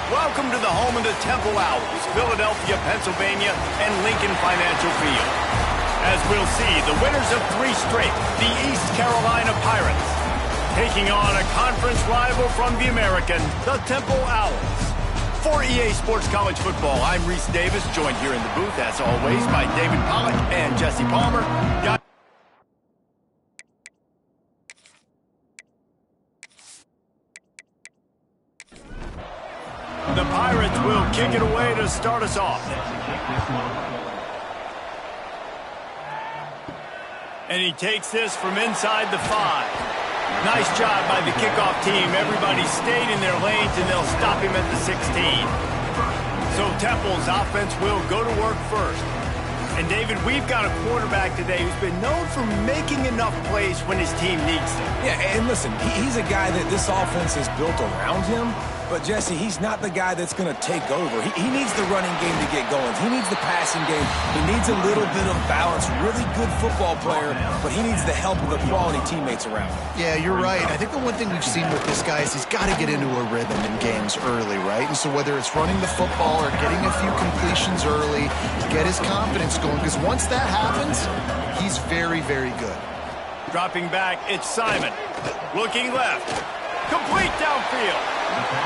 Welcome to the home of the Temple Owls, Philadelphia, Pennsylvania, and Lincoln Financial Field. As we'll see, the winners of 3 straight, the East Carolina Pirates, taking on a conference rival from the American, the Temple Owls. For EA Sports College Football, I'm Reese Davis, joined here in the booth, as always, by David Pollack and Jesse Palmer. The Pirates will kick it away to start us off. And he takes this from inside the 5. Nice job by the kickoff team. Everybody stayed in their lanes, and they'll stop him at the 16. So Temple's offense will go to work first. And, David, we've got a quarterback today who's been known for making enough plays when his team needs them. Yeah, and listen, he's a guy that this offense is built around him. But, Jesse, he's not the guy that's going to take over. He needs the running game to get going. He needs the passing game. He needs a little bit of balance. Really good football player, but he needs the help of the quality teammates around him. Yeah, you're right. I think the one thing we've seen with this guy is he's got to get into a rhythm in games early, right? And so whether it's running the football or getting a few completions early to get his confidence going, because once that happens, he's very, very good. Dropping back, it's Simon. Looking left. Complete downfield.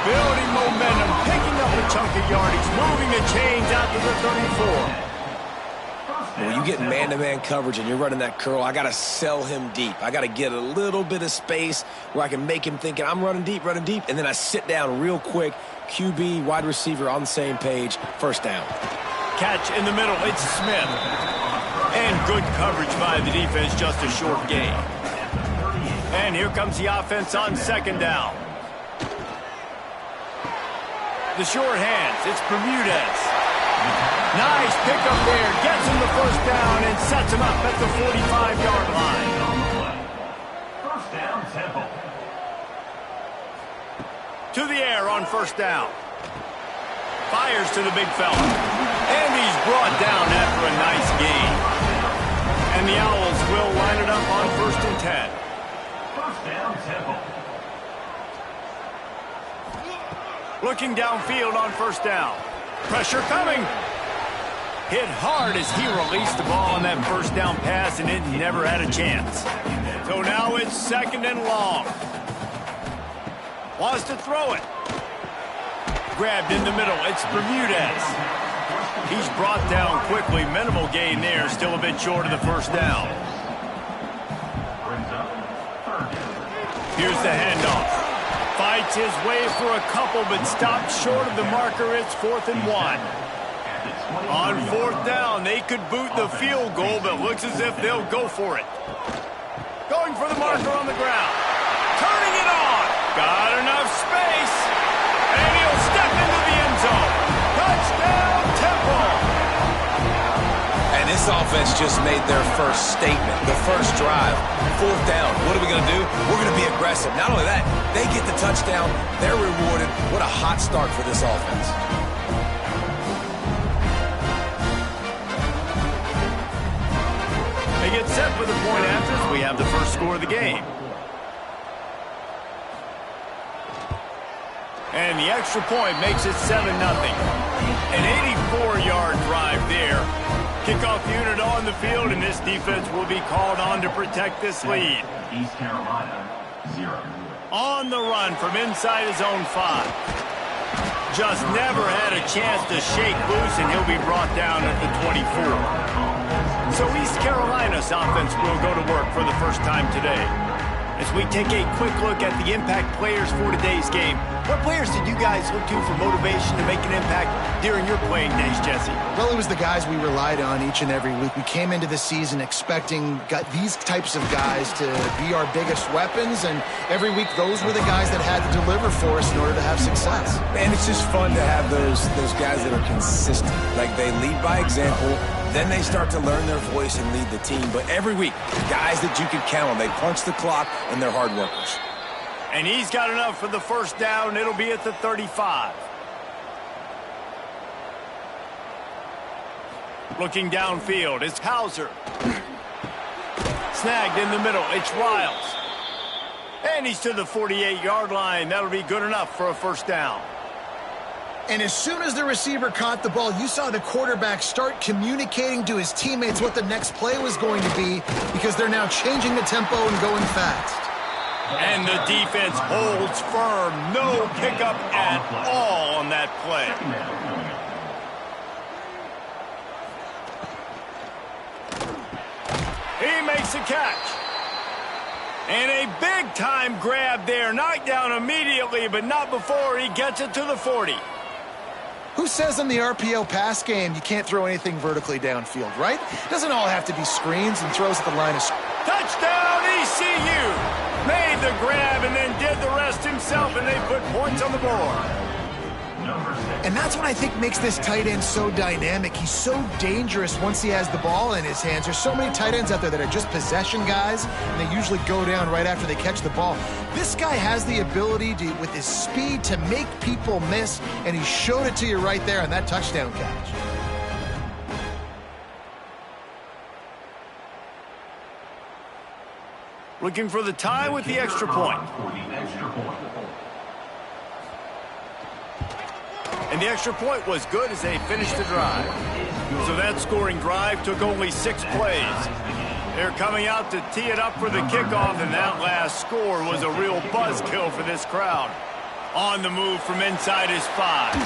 Building momentum, picking up a chunk of yardage, moving the chains out to the 34. When you get man-to-man coverage and you're running that curl, I got to sell him deep. I got to get a little bit of space where I can make him thinking I'm running deep, and then I sit down real quick. QB, wide receiver on the same page, first down. Catch in the middle, it's Smith. And good coverage by the defense, just a short gain. And here comes the offense on second down. The short hands, it's Bermudez. Nice pickup there, gets him the first down and sets him up at the 45-yard line. First down, Temple. To the air on first down. Fires to the big fella. And he's brought down after a nice gain. And the Owls will line it up on 1st and 10. First down, Temple. Looking downfield on first down. Pressure coming. Hit hard as he released the ball on that first down pass, and it never had a chance. So now it's 2nd and long. Wants to throw it. Grabbed in the middle. It's Bermudez. He's brought down quickly. Minimal gain there. Still a bit short of the first down. Here's the handoff. Fights his way for a couple, but stopped short of the marker. It's 4th and 1. On 4th down, they could boot the field goal, but looks as if they'll go for it. Going for the marker on the ground. Turning it on. Got enough space. And he'll step into the end zone. Touchdown, Temple. And this offense just made their first statement, the first drive. 4th down. What are we going to do? We're going to be aggressive. Not only that, they get the touchdown. They're rewarded. What a hot start for this offense. They get set for the point after. We have the first score of the game. And the extra point makes it 7-0. An 84-yard drive there. Kickoff unit on the field, and this defense will be called on to protect this lead. East Carolina, 0. On the run from inside his own 5. Just never had a chance to shake loose, and he'll be brought down at the 24. So East Carolina's offense will go to work for the first time today. As we take a quick look at the impact players for today's game, what players did you guys look to for motivation to make an impact during your playing days, Jesse? Well, it was the guys we relied on each and every week. We came into the season expecting these types of guys to be our biggest weapons, and every week those were the guys that had to deliver for us in order to have success. Man, it's just fun to have those guys that are consistent. Like, they lead by example. Then they start to learn their voice and lead the team. But every week, guys that you can count on. They punch the clock, and they're hard workers. And he's got enough for the first down. It'll be at the 35. Looking downfield, it's Hauser. Snagged in the middle, it's Riles. And he's to the 48-yard line. That'll be good enough for a first down. And as soon as the receiver caught the ball, you saw the quarterback start communicating to his teammates what the next play was going to be because they're now changing the tempo and going fast. And the defense holds firm. No pickup at all on that play. He makes a catch. And a big-time grab there. Knocked down immediately, but not before he gets it to the 40. Who says in the RPO pass game you can't throw anything vertically downfield, right? It doesn't all have to be screens and throws at the line of scrimmage. Touchdown, ECU! Made the grab and then did the rest himself, and they put points on the board. And that's what I think makes this tight end so dynamic. He's so dangerous once he has the ball in his hands. There's so many tight ends out there that are just possession guys, and they usually go down right after they catch the ball. This guy has the ability to, with his speed, to make people miss, and he showed it to you right there on that touchdown catch. Looking for the tie with the extra point. And the extra point was good as they finished the drive. So that scoring drive took only 6 plays. They're coming out to tee it up for the kickoff, and that last score was a real buzzkill for this crowd. On the move from inside his 5.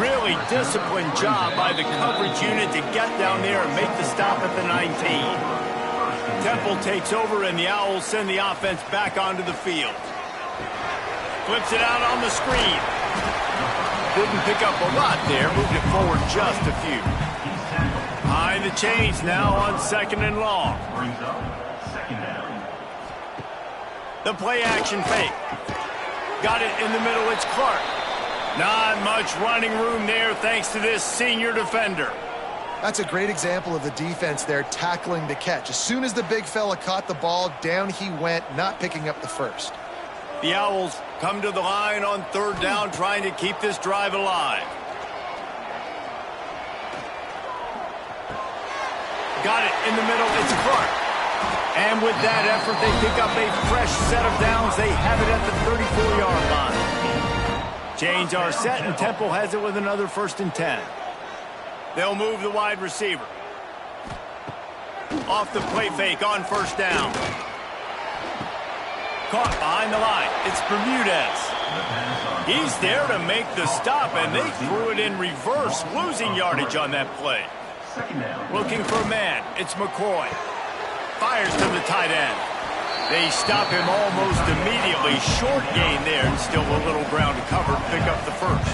Really disciplined job by the coverage unit to get down there and make the stop at the 19. Temple takes over, and the Owls send the offense back onto the field. Flips it out on the screen. Didn't pick up a lot there, moved it forward just a few. Behind the chains now on 2nd and long. The play action fake. Got it in the middle, it's Clark. Not much running room there thanks to this senior defender. That's a great example of the defense there tackling the catch. As soon as the big fella caught the ball, down he went, not picking up the first. The Owls come to the line on 3rd down, trying to keep this drive alive. Got it in the middle, it's Clark. And with that effort, they pick up a fresh set of downs. They have it at the 34-yard line. Chains are set, and Temple has it with another 1st and 10. They'll move the wide receiver. Off the play fake on 1st down. Caught behind the line. It's Bermudez. He's there to make the stop, and they threw it in reverse, losing yardage on that play. Looking for a man. It's McCoy. Fires to the tight end. They stop him almost immediately. Short gain there, and still a little ground to cover to pick up the 1st.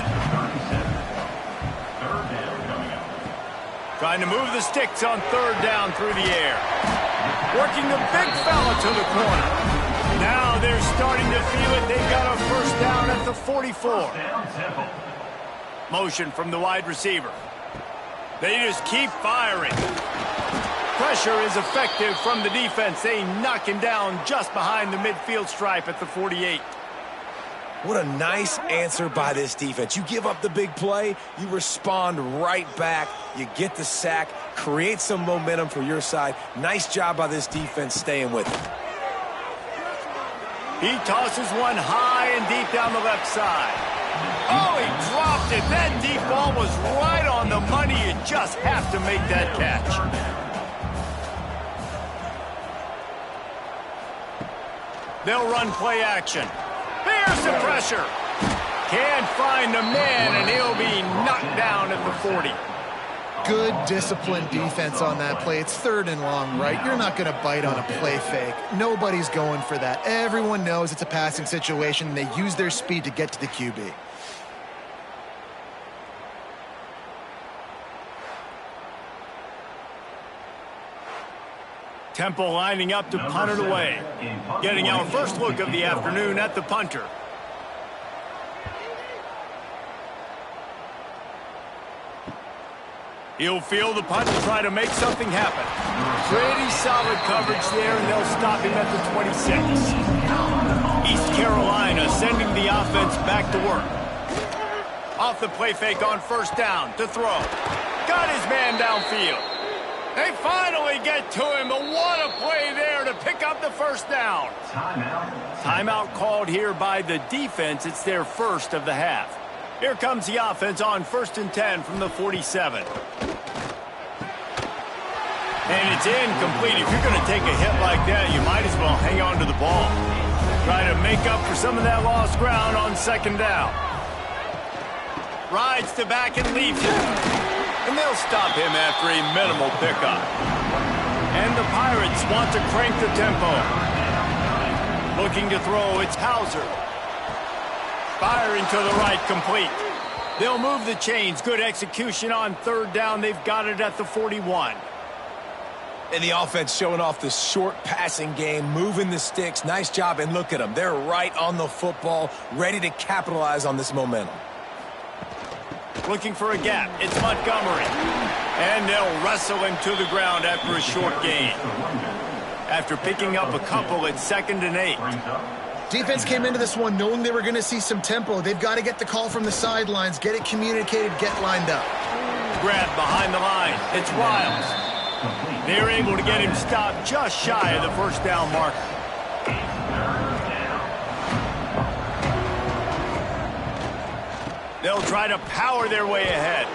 Trying to move the sticks on 3rd down through the air. Working the big fella to the corner. Now they're starting to feel it. They've got a 1st down at the 44. Motion from the wide receiver. They just keep firing. Pressure is effective from the defense. They knock him down just behind the midfield stripe at the 48. What a nice answer by this defense. You give up the big play, you respond right back, you get the sack, create some momentum for your side. Nice job by this defense staying with it. He tosses one high and deep down the left side. Oh, he dropped it. That deep ball was right on the money. You just have to make that catch. They'll run play action. There's the pressure. Can't find the man, and he'll be knocked down at the 40. Good disciplined defense on that play. It's 3rd and long, right? You're not going to bite on a play fake. Nobody's going for that. Everyone knows it's a passing situation, and they use their speed to get to the QB. Temple lining up to punt it away. Getting our first look of the afternoon at the punter. He'll field the punt and try to make something happen. Pretty solid coverage there, and they'll stop him at the 26. East Carolina sending the offense back to work. Off the play fake on 1st down to throw. Got his man downfield. They finally get to him, but what a play there to pick up the 1st down. Timeout called here by the defense. It's their 1st of the half. Here comes the offense on 1st and 10 from the 47. And it's incomplete. If you're going to take a hit like that, you might as well hang on to the ball. Try to make up for some of that lost ground on 2nd down. Rides to back and leaves it. And they'll stop him after a minimal pickup. And the Pirates want to crank the tempo. Looking to throw, it's Hauser. Firing to the right, complete. They'll move the chains. Good execution on 3rd down. They've got it at the 41. And the offense showing off the short passing game, moving the sticks. Nice job, and look at them. They're right on the football, ready to capitalize on this momentum. Looking for a gap. It's Montgomery. And they'll wrestle him to the ground after a short gain. After picking up a couple, it's 2nd and 8. Defense came into this one knowing they were going to see some tempo. They've got to get the call from the sidelines, get it communicated, get lined up. Grab behind the line. It's Wiles. They're able to get him stopped just shy of the 1st down marker. They'll try to power their way ahead.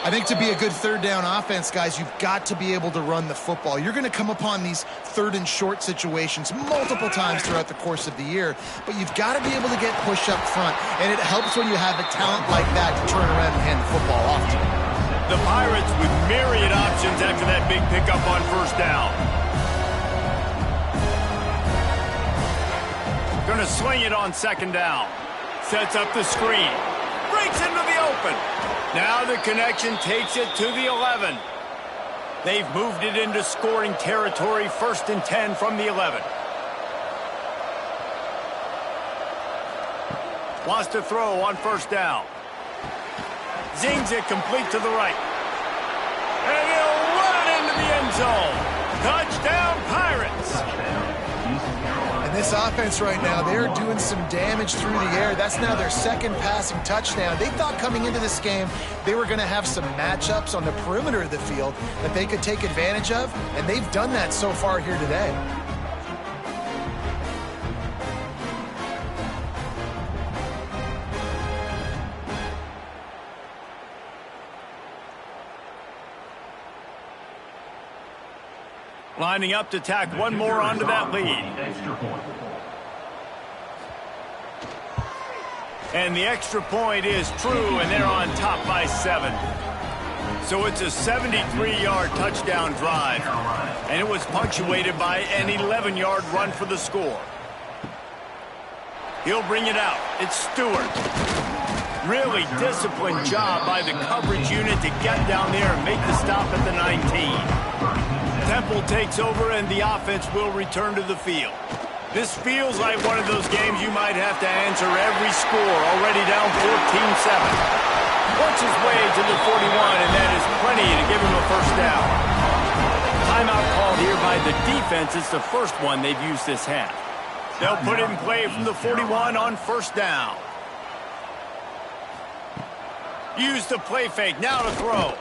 I think to be a good 3rd down offense, guys, you've got to be able to run the football. You're going to come upon these 3rd and short situations multiple times throughout the course of the year, but you've got to be able to get push up front, and it helps when you have a talent like that to turn around and hand the football off to. The Pirates with myriad options after that big pickup on 1st down. Going to swing it on 2nd down. Sets up the screen. Breaks into the open. Now the connection takes it to the 11. They've moved it into scoring territory. 1st and 10 from the 11. Wants to throw on 1st down. Zings it complete to the right. And he'll run it into the end zone. Touchdown, Pirates. And this offense right now, they're doing some damage through the air. That's now their 2nd passing touchdown. They thought coming into this game they were going to have some matchups on the perimeter of the field that they could take advantage of, and they've done that so far here today. Lining up to tack one more onto that lead. And the extra point is true, and they're on top by 7. So it's a 73-yard touchdown drive. And it was punctuated by an 11-yard run for the score. He'll bring it out. It's Stewart. Really disciplined job by the coverage unit to get down there and make the stop at the 19. Temple takes over, and the offense will return to the field. This feels like one of those games you might have to answer every score. Already down 14-7. Works his way to the 41, and that is plenty to give him a 1st down. Timeout called here by the defense. It's the first one they've used this half. They'll put it in play from the 41 on 1st down. Use the play fake. Now to throw.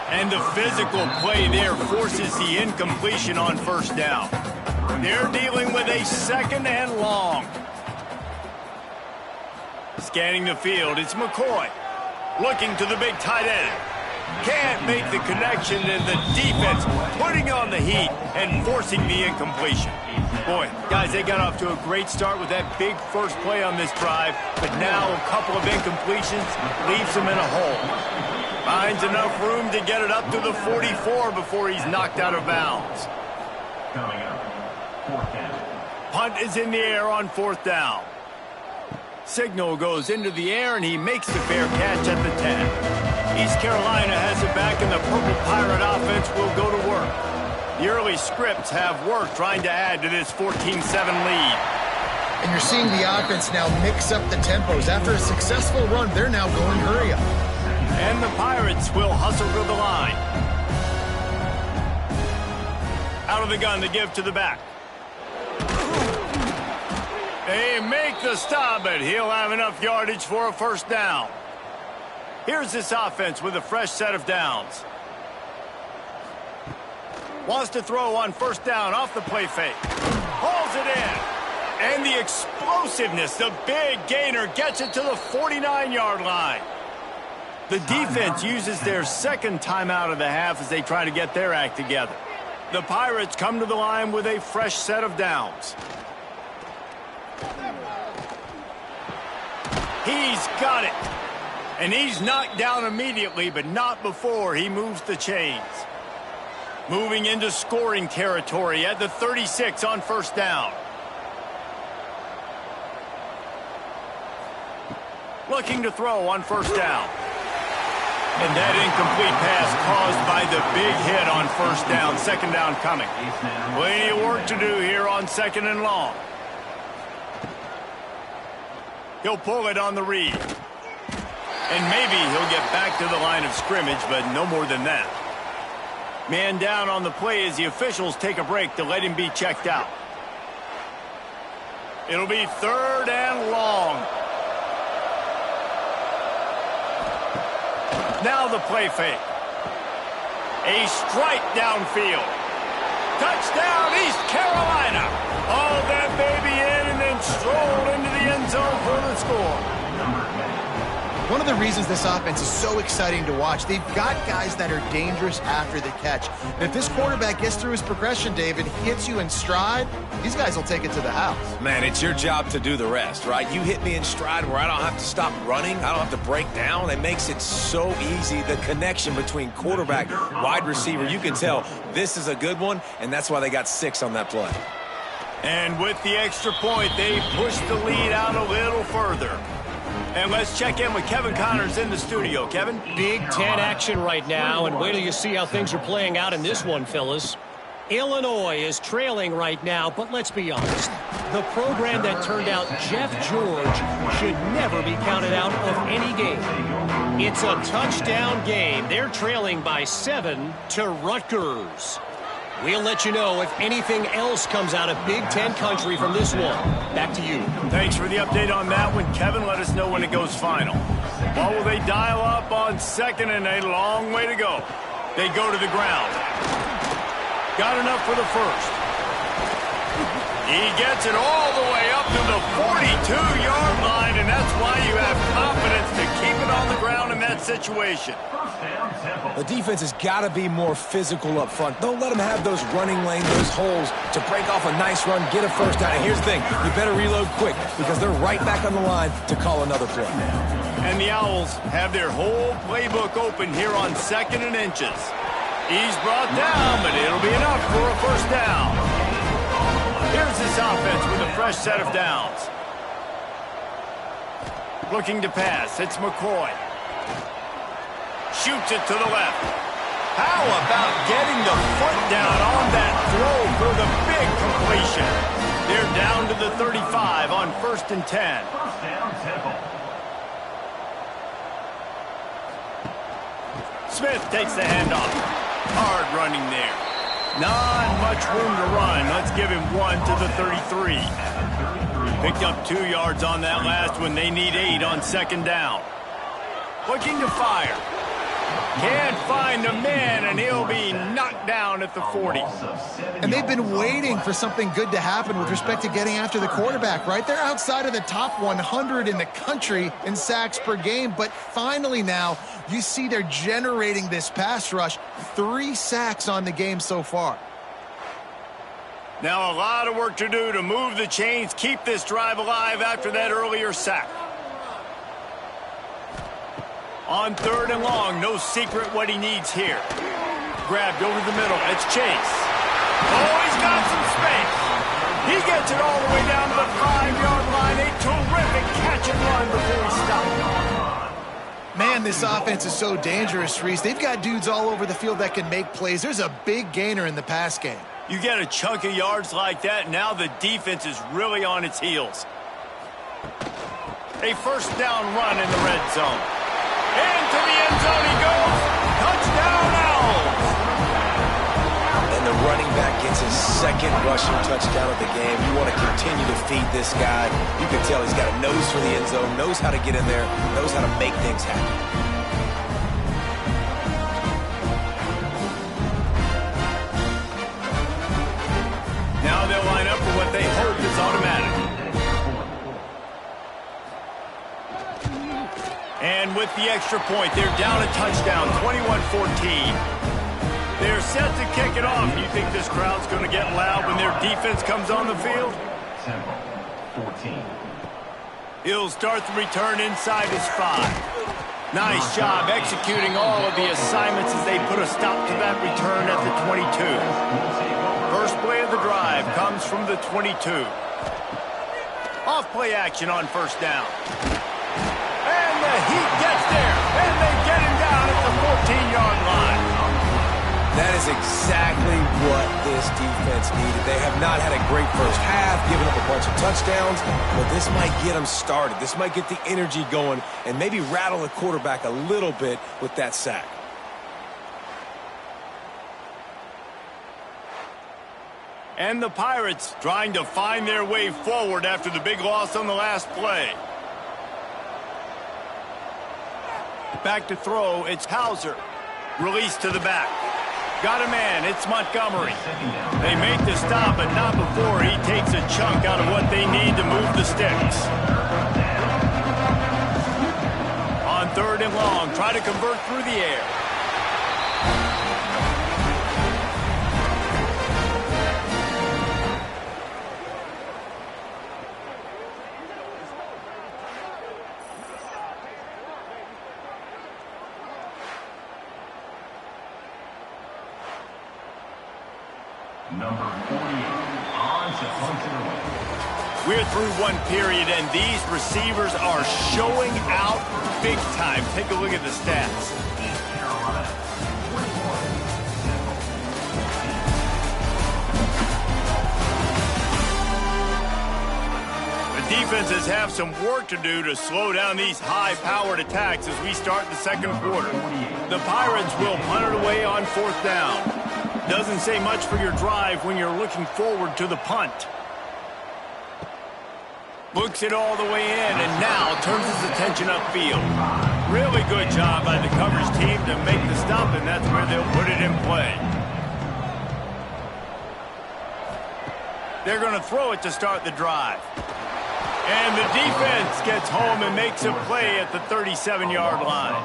And the physical play there forces the incompletion on 1st down. They're dealing with a 2nd and long. Scanning the field, it's McCoy. Looking to the big tight end. Can't make the connection, and the defense putting on the heat and forcing the incompletion. Boy, guys, they got off to a great start with that big first play on this drive, but now a couple of incompletions leaves them in a hole. Finds enough room to get it up to the 44 before he's knocked out of bounds. Coming up, 4th down. Punt is in the air on 4th down. Signal goes into the air, and he makes the fair catch at the 10. East Carolina has it back, and the Purple Pirate offense will go to work. The early scripts have worked trying to add to this 14-7 lead. And you're seeing the offense now mix up the tempos. After a successful run, they're now going hurry up. And the Pirates will hustle to the line. Out of the gun to give to the back. They make the stop, but he'll have enough yardage for a 1st down. Here's this offense with a fresh set of downs. Wants to throw on 1st down off the play fake. Hauls it in. And the explosiveness, the big gainer gets it to the 49-yard line. The defense uses their second timeout of the half as they try to get their act together. The Pirates come to the line with a fresh set of downs. He's got it. And he's knocked down immediately, but not before he moves the chains. Moving into scoring territory at the 36 on first down. Looking to throw on first down. And that incomplete pass caused by the big hit on first down. Second down coming. Plenty of work to do here on second and long. He'll pull it on the read. And maybe he'll get back to the line of scrimmage, but no more than that. Man down on the play as the officials take a break to let him be checked out. It'll be third and long. Now the play fake. A strike downfield. Touchdown, East Carolina. All that baby in and then strolled into the end zone for the score. One of the reasons this offense is so exciting to watch, they've got guys that are dangerous after the catch. If this quarterback gets through his progression, David, hits you in stride, these guys will take it to the house. Man, it's your job to do the rest, right? You hit me in stride where I don't have to stop running. I don't have to break down. It makes it so easy. The connection between quarterback, wide receiver, you can tell this is a good one, and that's why they got 6 on that play. And with the extra point, they push the lead out a little further. And let's check in with Kevin Connors in the studio. Kevin? Big Ten action right now, and wait till you see how things are playing out in this one, fellas. Illinois is trailing right now, but let's be honest. The program that turned out Jeff George should never be counted out of any game. It's a touchdown game. They're trailing by 7 to Rutgers. We'll let you know if anything else comes out of Big Ten country from this one. Back to you. Thanks for the update on that one, Kevin. Let us know when it goes final. What will they dial up on second and a long way to go? They go to the ground. Got enough for the first. He gets it all the way up to the 42-yard line, and that's why you have confidence to keep it on the ground in that situation. The defense has got to be more physical up front. Don't let them have those running lanes, those holes to break off a nice run, get a first down. And here's the thing, you better reload quick because they're right back on the line to call another play. And the Owls have their whole playbook open here on second and inches. He's brought down, but it'll be enough for a first down. Here's this offense with a fresh set of downs. Looking to pass, it's McCoy. Shoots it to the left. How about getting the foot down on that throw for the big completion? They're down to the 35 on 1st and 10. First down, Temple. Smith takes the handoff. Hard running there. Not much room to run. Let's give him 1 to the 33. Picked up 2 yards on that last one. They need 8 on second down. Looking to fire. Can't find the man, and he'll be knocked down at the 40. And they've been waiting for something good to happen with respect to getting after the quarterback, right? They're outside of the top 100 in the country in sacks per game, but finally now you see they're generating this pass rush. 3 sacks on the game so far. Now a lot of work to do to move the chains, keep this drive alive after that earlier sack. On 3rd and long, no secret what he needs here. Grabbed over the middle, it's Chase. Oh, he's got some space. He gets it all the way down to the 5-yard line. A terrific catch and run before he stopped. Man, this offense is so dangerous, Reese. They've got dudes all over the field that can make plays. There's a big gainer in the pass game. You get a chunk of yards like that, now the defense is really on its heels. A first down run in the red zone. Into the end zone he goes. Touchdown, Owls. And the running back gets his 2nd rushing touchdown of the game. You want to continue to feed this guy. You can tell he's got a nose for the end zone, knows how to get in there, knows how to make things happen. Now they'll line up for what they hope is automatic. with the extra point. They're down a touchdown, 21-14. They're set to kick it off. You think this crowd's going to get loud when their defense comes on the field? Tempo, 14. He'll start the return inside his 5. Nice job executing all of the assignments as they put a stop to that return at the 22. First play of the drive comes from the 22. Off play action on first down. And the Heat gets there, and they get him down at the 14-yard line. That is exactly what this defense needed. They have not had a great first half, giving up a bunch of touchdowns, but this might get them started. This might get the energy going and maybe rattle the quarterback a little bit with that sack. And the Pirates trying to find their way forward after the big loss on the last play. Back to throw, it's Hauser. Release to the back. Got a man, it's Montgomery. They make the stop, but not before he takes a chunk out of what they need to move the sticks. On third and long, try to convert through the air. Number 48, on to punt it away. We're through one period, and these receivers are showing out big time. Take a look at the stats. The defenses have some work to do to slow down these high-powered attacks as we start the second quarter. The Pirates will punt it away on fourth down. Doesn't say much for your drive when you're looking forward to the punt. Looks it all the way in and now turns his attention upfield. Really good job by the coverage team to make the stop, and that's where they'll put it in play. They're going to throw it to start the drive. And the defense gets home and makes a play at the 37-yard line.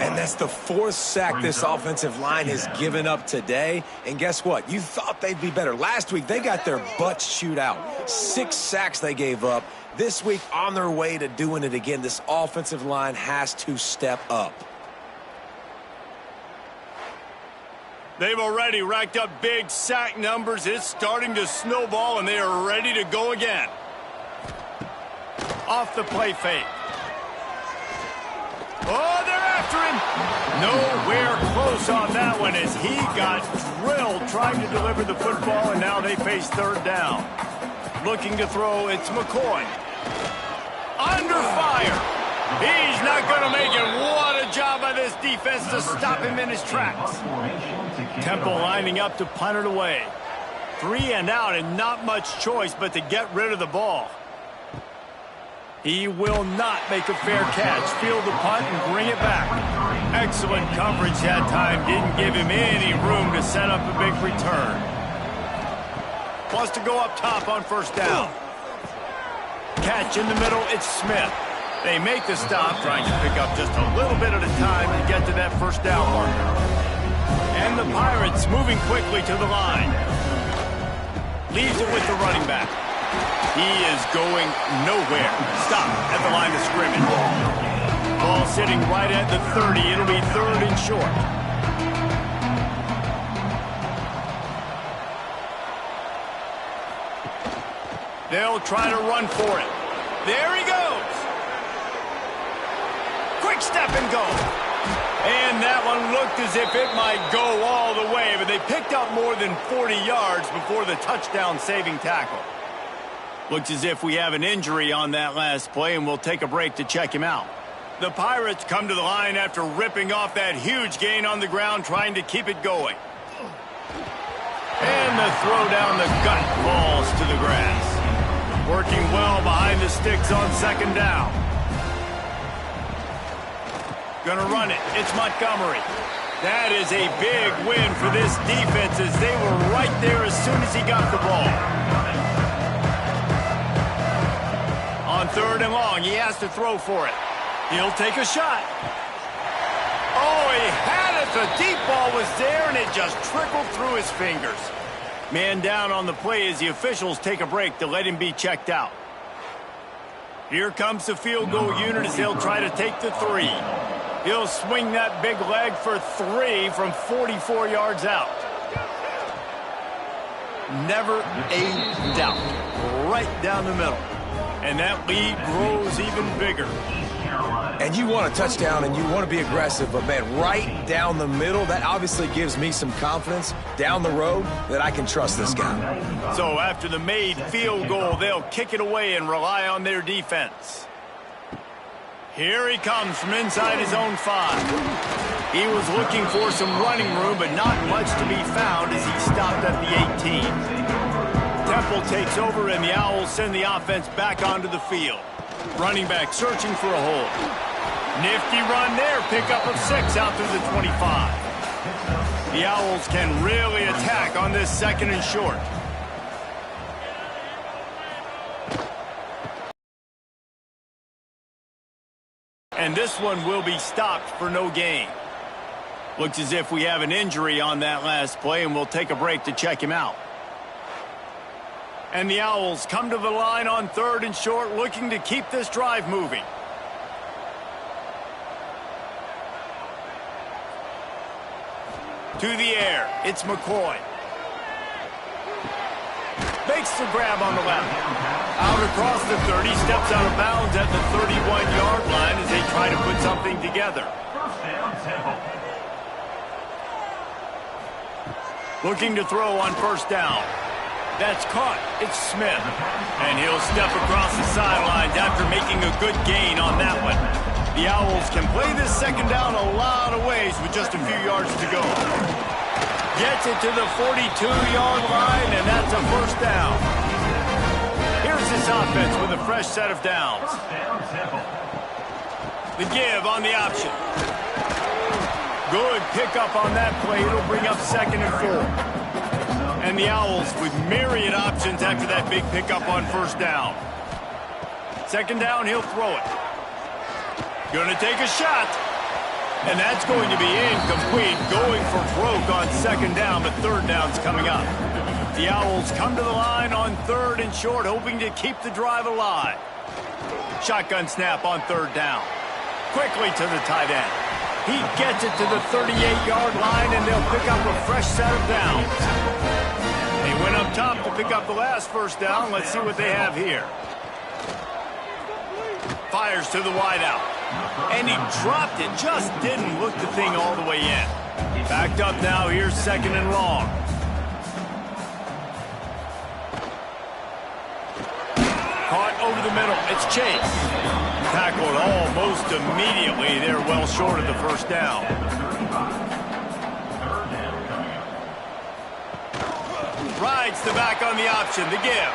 And that's the 4th sack this offensive line has given up today. And guess what? You thought they'd be better. Last week, they got their butts chewed out. 6 sacks they gave up. This week, on their way to doing it again, this offensive line has to step up. They've already racked up big sack numbers. It's starting to snowball, and they are ready to go again. Off the play fake. Oh, they're after him. Nowhere close on that one as he got drilled trying to deliver the football, and now they face third down. Looking to throw, it's McCoy. Under fire. He's not going to make it. What a job by this defense to stop him in his tracks. Temple lining up to punt it away. 3 and out and not much choice but to get rid of the ball. He will not make a fair catch. Field the punt and bring it back. Excellent coverage that time. Didn't give him any room to set up a big return. Wants to go up top on first down. Catch in the middle, it's Smith. They make the stop, trying to pick up just a little bit at a time to get to that first down marker. And the Pirates moving quickly to the line. Leaves it with the running back. He is going nowhere. Stop at the line of scrimmage. Ball sitting right at the 30. It'll be third and short. They'll try to run for it. There he goes. Quick step and go. And that one looked as if it might go all the way, but they picked up more than 40 yards before the touchdown-saving tackle. Looks as if we have an injury on that last play, and we'll take a break to check him out. The Pirates come to the line after ripping off that huge gain on the ground, trying to keep it going. And the throw down the gut falls to the grass. Working well behind the sticks on second down. Gonna run it. It's Montgomery. That is a big win for this defense as they were right there as soon as he got the ball. On third and long, he has to throw for it. He'll take a shot. Oh, he had it. The deep ball was there, and it just trickled through his fingers. Man down on the play as the officials take a break to let him be checked out. Here comes the field goal unit as they'll try to take the 3. He'll swing that big leg for 3 from 44 yards out. Never a doubt. Right down the middle. And that lead grows even bigger. And you want a touchdown and you want to be aggressive, but man, right down the middle, that obviously gives me some confidence down the road that I can trust this guy. So after the made field goal, they'll kick it away and rely on their defense. Here he comes from inside his own 5. He was looking for some running room, but not much to be found as he stopped at the 18. Temple takes over, and the Owls send the offense back onto the field. Running back searching for a hole. Nifty run there, pickup of 6 out through the 25. The Owls can really attack on this 2nd and short. And this one will be stopped for no gain. Looks as if we have an injury on that last play, and we'll take a break to check him out. And the Owls come to the line on 3rd and short, looking to keep this drive moving. To the air, it's McCoy. Makes the grab on the left. Out across the 30, steps out of bounds at the 31-yard line as they try to put something together. Looking to throw on 1st down. That's caught. It's Smith. And he'll step across the sidelines after making a good gain on that one. The Owls can play this 2nd down a lot of ways with just a few yards to go. Gets it to the 42-yard line, and that's a 1st down. Here's this offense with a fresh set of downs. The give on the option. Good pickup on that play. It'll bring up 2nd and 4. And the Owls with myriad options after that big pickup on 1st down. 2nd down, he'll throw it. Gonna take a shot. And that's going to be incomplete. Going for broke on 2nd down, but 3rd down's coming up. The Owls come to the line on 3rd and short, hoping to keep the drive alive. Shotgun snap on 3rd down. Quickly to the tight end. He gets it to the 38-yard line, and they'll pick up a fresh set of downs. They went up top to pick up the last 1st down. Let's see what they have here. Fires to the wideout. And he dropped it. Just didn't look the thing all the way in. Backed up now. Here's 2nd and long. Caught over the middle. It's Chase. Tackled almost immediately. They're well short of the 1st down. Rides the back on the option. The give.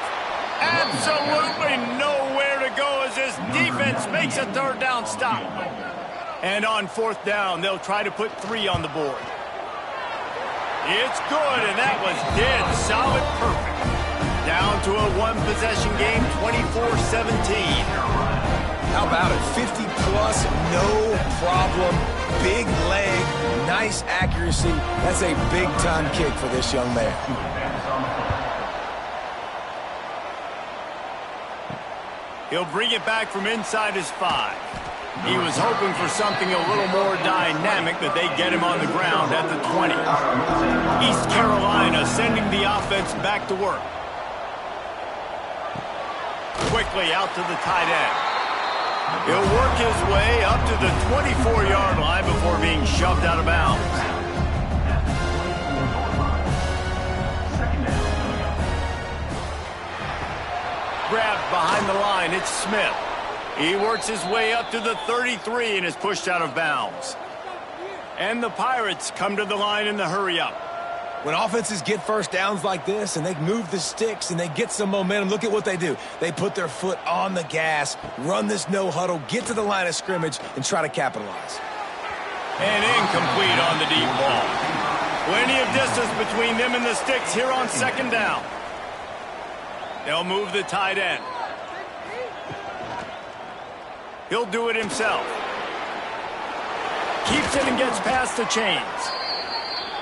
Absolutely nowhere to go as this defense makes a 3rd down stop. And on 4th down, they'll try to put 3 on the board. It's good, and that was dead solid perfect. Down to a 1-possession game, 24-17. How about it? 50-plus, no problem. Big leg, nice accuracy. That's a big-time kick for this young man. He'll bring it back from inside his 5. He was hoping for something a little more dynamic, but they get him on the ground at the 20. East Carolina sending the offense back to work. Quickly out to the tight end. He'll work his way up to the 24-yard line before being shoved out of bounds. Grabbed behind the line, it's Smith. He works his way up to the 33 and is pushed out of bounds. And the Pirates come to the line in the hurry-up. When offenses get 1st downs like this and they move the sticks and they get some momentum, look at what they do. They put their foot on the gas, run this no-huddle, get to the line of scrimmage, and try to capitalize. And incomplete on the deep ball. Plenty of distance between them and the sticks here on 2nd down. They'll move the tight end. He'll do it himself. Keeps it and gets past the chains.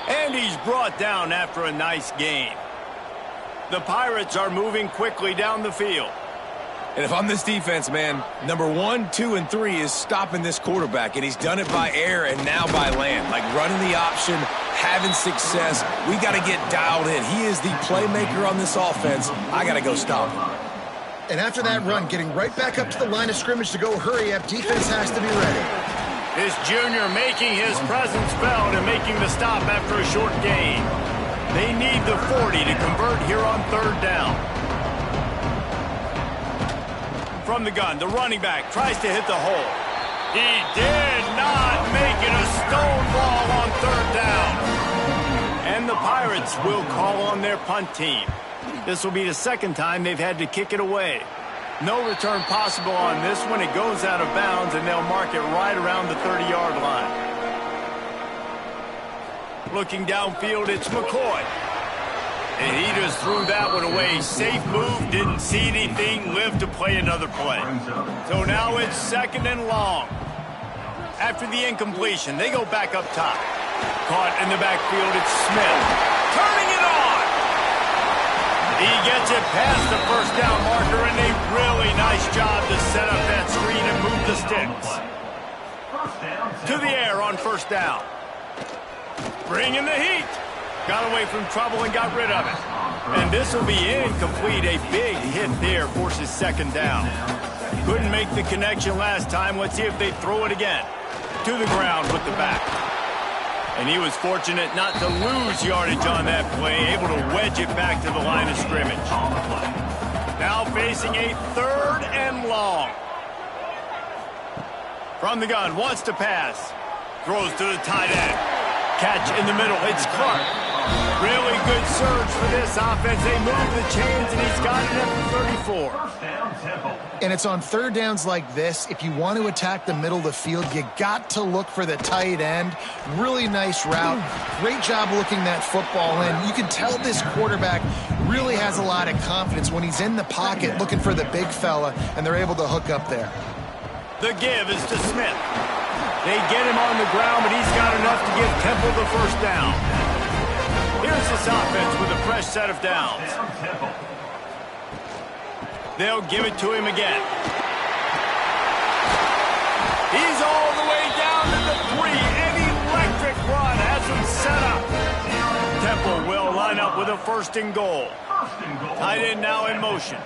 And he's brought down after a nice game. The Pirates are moving quickly down the field. And if I'm this defense, man, number 1, 2, and 3 is stopping this quarterback, and he's done it by air and now by land. Like running the option, having success. We got to get dialed in. He is the playmaker on this offense. I got to go stop him. And after that run, getting right back up to the line of scrimmage to go hurry up, defense has to be ready. This junior making his presence felt and making the stop after a short gain. They need the 40 to convert here on 3rd down. From the gun, the running back tries to hit the hole. He did not make it a stone ball on 3rd down. And the Pirates will call on their punt team. This will be the 2nd time they've had to kick it away. No return possible on this one. It goes out of bounds, and they'll mark it right around the 30-yard line. Looking downfield, it's McCoy. And he just threw that one away. Safe move, didn't see anything, lived to play another play. So now it's 2nd and long. After the incompletion, they go back up top. Caught in the backfield, it's Smith. Turning it on! He gets it past the 1st down marker, and a really nice job to set up that screen and move the sticks. To the air on 1st down. Bringing the heat. Got away from trouble and got rid of it. And this will be incomplete. A big hit there forces 2nd down. Couldn't make the connection last time. Let's see if they throw it again. To the ground with the back. And he was fortunate not to lose yardage on that play, able to wedge it back to the line of scrimmage. Now facing a 3rd and long. From the gun, wants to pass. Throws to the tight end. Catch in the middle, it's Clark. Really good surge for this offense. They move the chains, and he's got it at the 34. And it's on 3rd downs like this. If you want to attack the middle of the field, you got to look for the tight end. Really nice route. Great job looking that football in. You can tell this quarterback really has a lot of confidence when he's in the pocket looking for the big fella, and they're able to hook up there. The give is to Smith. They get him on the ground, but he's got enough to give Temple the 1st down. Here's this offense with a fresh set of downs. They'll give it to him again. He's all the way down to the 3. An electric run has him set up. Temple will line up with a 1st and goal. Tight end now in motion.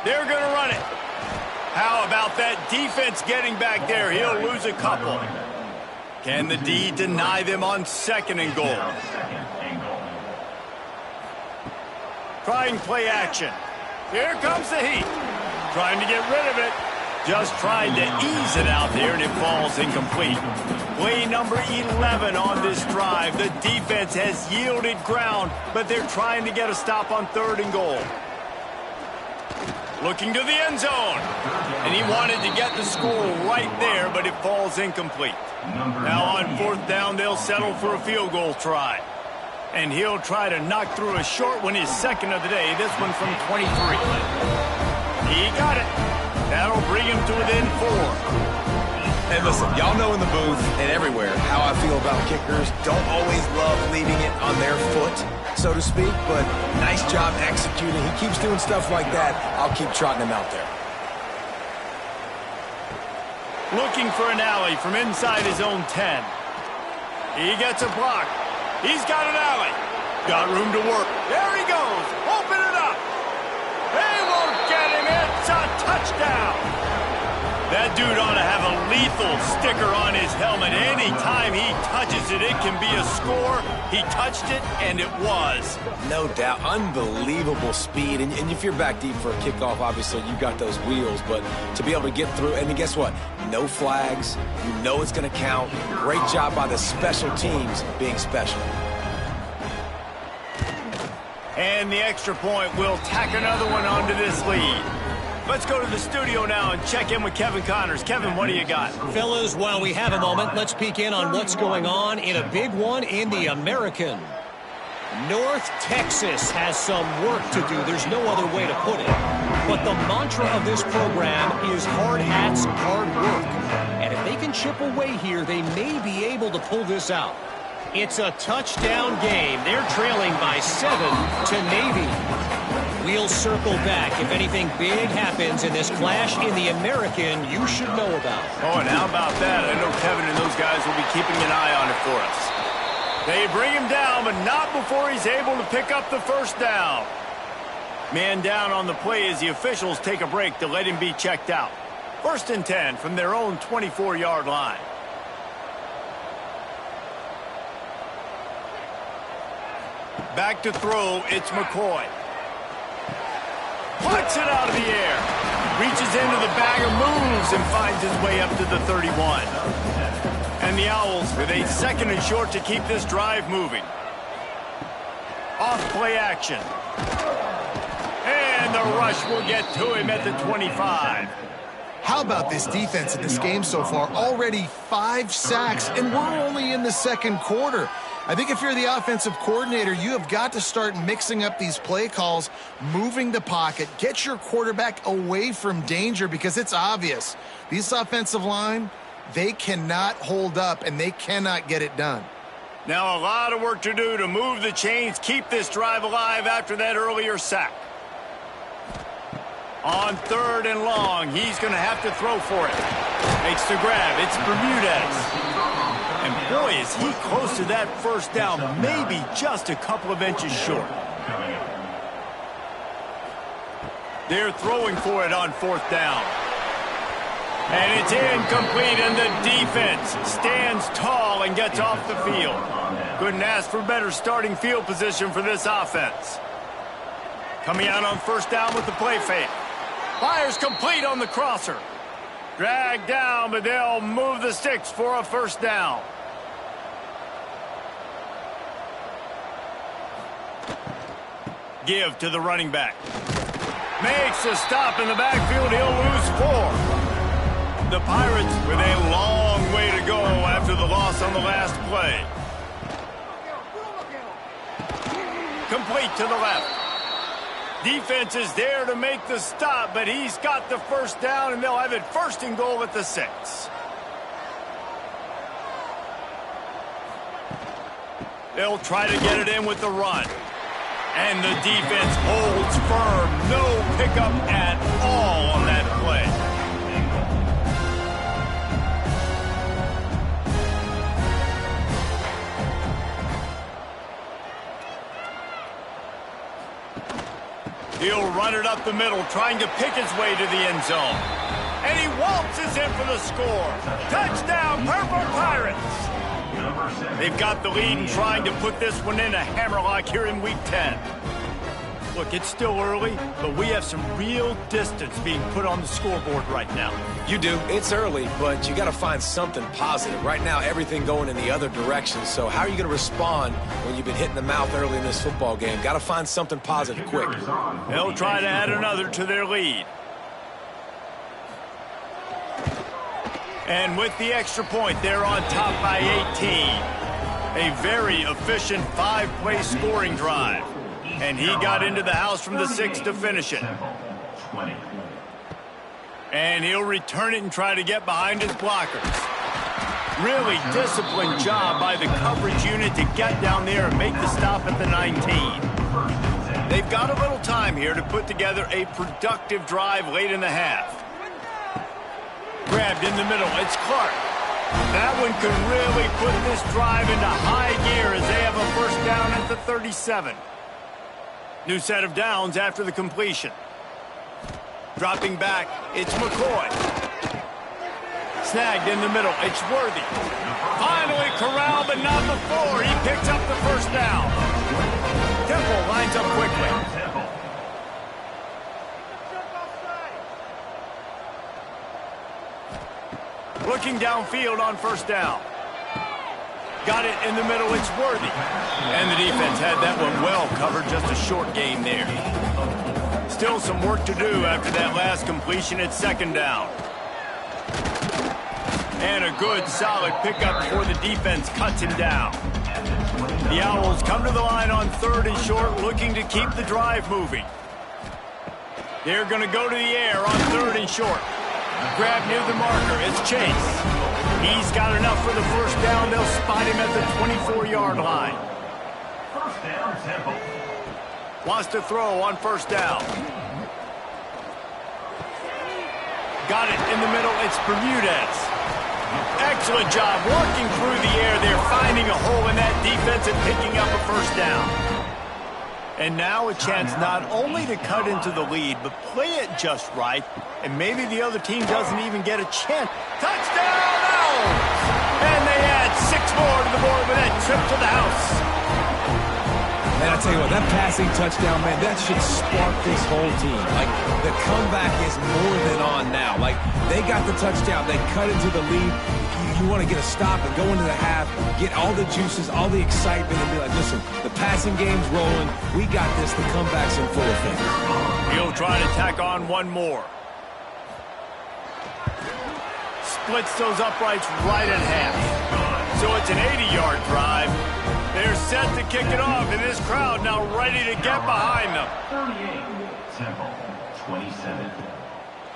They're going to run it. How about that defense getting back there? He'll lose a couple. Can the D deny them on 2nd and goal? Trying play action. Here comes the heat. Trying to get rid of it. Just trying to ease it out there, and it falls incomplete. Play number 11 on this drive. The defense has yielded ground, but they're trying to get a stop on 3rd and goal. Looking to the end zone. And he wanted to get the score right there, but it falls incomplete. Now on 4th down, they'll settle for a field goal try. And he'll try to knock through a short one, his 2nd of the day. This one from 23. He got it. That'll bring him to within 4. And listen, y'all know in the booth and everywhere how I feel about kickers. Don't always love leaving it on their foot, so to speak, but nice job executing. He keeps doing stuff like that. I'll keep trotting him out there. Looking for an alley from inside his own 10. He gets a block. He's got an alley. Got room to work. There he goes. Open it up. They won't get him. It's a touchdown. That dude ought to have a lethal sticker on his helmet. Anytime he touches it, it can be a score. He touched it, and it was. No doubt. Unbelievable speed. And if you're back deep for a kickoff, obviously you got those wheels. But to be able to get through, and guess what? No flags. You know it's going to count. Great job by the special teams being special. And the extra point will tack another one onto this lead. Let's go to the studio now and check in with Kevin Connors. Kevin, what do you got? Fellas, while we have a moment, let's peek in on what's going on in a big one in the American. North Texas has some work to do. There's no other way to put it. But the mantra of this program is hard hats, hard work. And if they can chip away here, they may be able to pull this out. It's a touchdown game. They're trailing by 7 to Navy. We'll circle back if anything big happens in this clash in the American you should know about. Oh, and how about that? I know Kevin and those guys will be keeping an eye on it for us. They bring him down, but not before he's able to pick up the first down. Man down on the play as the officials take a break to let him be checked out. 1st and 10 from their own 24-yard line. Back to throw, it's McCoy. Puts it out of the air. Reaches into the bag of moves and finds his way up to the 31. And the Owls with a 2nd and short to keep this drive moving. Off play action. And the rush will get to him at the 25. How about this defense in this game so far? Already 5 sacks, and we're only in the 2nd quarter. I think if you're the offensive coordinator, you have got to start mixing up these play calls, moving the pocket, get your quarterback away from danger, because it's obvious. These offensive line, they cannot hold up, and they cannot get it done. Now a lot of work to do to move the chains, keep this drive alive after that earlier sack. On 3rd and long, he's going to have to throw for it. Makes the grab. It's Bermudez. And boy, is he close to that first down, maybe just a couple of inches short. They're throwing for it on 4th down. And it's incomplete, and the defense stands tall and gets off the field. Couldn't ask for better starting field position for this offense. Coming out on 1st down with the play fake. Fires complete on the crosser. Dragged down, but they'll move the sticks for a 1st down. Give to the running back. Makes a stop in the backfield. He'll lose 4. The Pirates with a long way to go after the loss on the last play. Complete to the left. Defense is there to make the stop, but he's got the 1st down, and they'll have it 1st and goal at the 6. They'll try to get it in with the run. And the defense holds firm. No pickup at all on that play. He'll run it up the middle, trying to pick his way to the end zone. And he waltzes in for the score. Touchdown, Purple Pirates! They've got the lead and trying to put this one in a hammerlock here in Week 10. Look, it's still early, but we have some real distance being put on the scoreboard right now. You do. It's early, but you got to find something positive. Right now, everything going in the other direction. So how are you going to respond when you've been hit in the mouth early in this football game? Got to find something positive quick. They'll try to add another to their lead. And with the extra point, they're on top by 18. A very efficient 5-play scoring drive. And he got into the house from the 6 to finish it. And he'll return it and try to get behind his blockers. Really disciplined job by the coverage unit to get down there and make the stop at the 19. They've got a little time here to put together a productive drive late in the half. Grabbed in the middle, it's Clark. That one could really put this drive into high gear as they have a 1st down at the 37. New set of downs after the completion. Dropping back, it's McCoy. Snagged in the middle, it's Worthy. Finally corralled, but not before. He picks up the 1st down. Temple lines up quickly. Looking downfield on 1st down. Got it in the middle, it's Worthy. And the defense had that one well covered, just a short gain there. Still some work to do after that last completion at 2nd down. And a good, solid pickup before the defense cuts him down. The Owls come to the line on 3rd and short, looking to keep the drive moving. They're going to go to the air on 3rd and short. Grab near the marker. It's Chase. He's got enough for the first down. They'll spot him at the 24-yard line. First down, Temple. Wants to throw on 1st down. Got it in the middle. It's Bermudez. Excellent job working through the air. They're finding a hole in that defense and picking up a 1st down. And now a chance not only to cut into the lead, but play it just right. And maybe the other team doesn't even get a chance. Touchdown! Oh! And they add 6 more to the board with that trip to the house. Man, I tell you what, that passing touchdown, man, that should spark this whole team. Like, the comeback is more than on now. Like, they got the touchdown. They cut into the lead. You want to get a stop and go into the half, get all the juices, all the excitement, and be like, listen, the passing game's rolling. We got this. The comeback's in full effect. He'll try to tack on one more. Splits those uprights right in half. So it's an 80-yard drive. They're set to kick it off, and this crowd now ready to get behind them. 38, Temple, 27.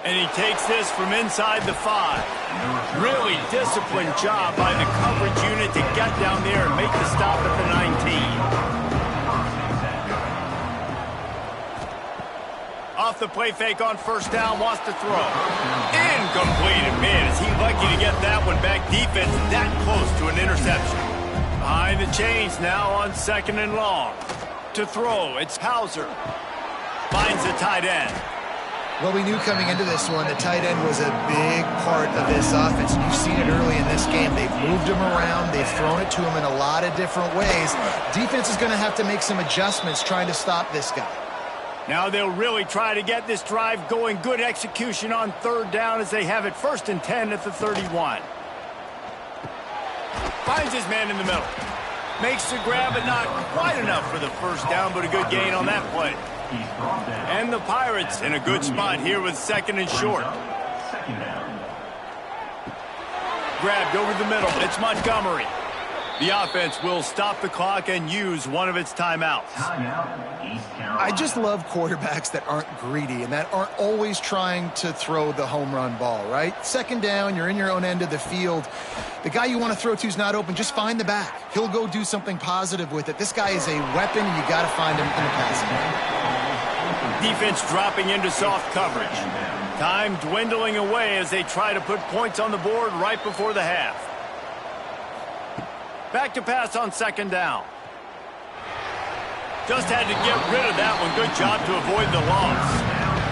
And he takes this from inside the 5. Really disciplined job by the coverage unit to get down there and make the stop at the 19. Off the play fake on 1st down, wants to throw. Incomplete. And man, is he lucky to get that one back. Defense that close to an interception. Behind the chains now on 2nd and long. To throw, it's Hauser. Finds the tight end. Well, we knew coming into this one the tight end was a big part of this offense. You've seen it early in this game. They've moved him around. They've thrown it to him in a lot of different ways. Defense is going to have to make some adjustments trying to stop this guy. Now they'll really try to get this drive going. Good execution on 3rd down as they have it 1st and 10 at the 31. Finds his man in the middle. Makes the grab, but not quite enough for the 1st down, but a good gain on that play. And the Pirates in a good spot here with 2nd and short. Grabbed over the middle. It's Montgomery. The offense will stop the clock and use one of its timeouts. I just love quarterbacks that aren't greedy and that aren't always trying to throw the home run ball, right? 2nd down, you're in your own end of the field. The guy you want to throw to is not open. Just find the back. He'll go do something positive with it. This guy is a weapon, and you got to find him in the passing game. Defense dropping into soft coverage. Time dwindling away as they try to put points on the board right before the half. Back to pass on 2nd down. Just had to get rid of that one. Good job to avoid the loss.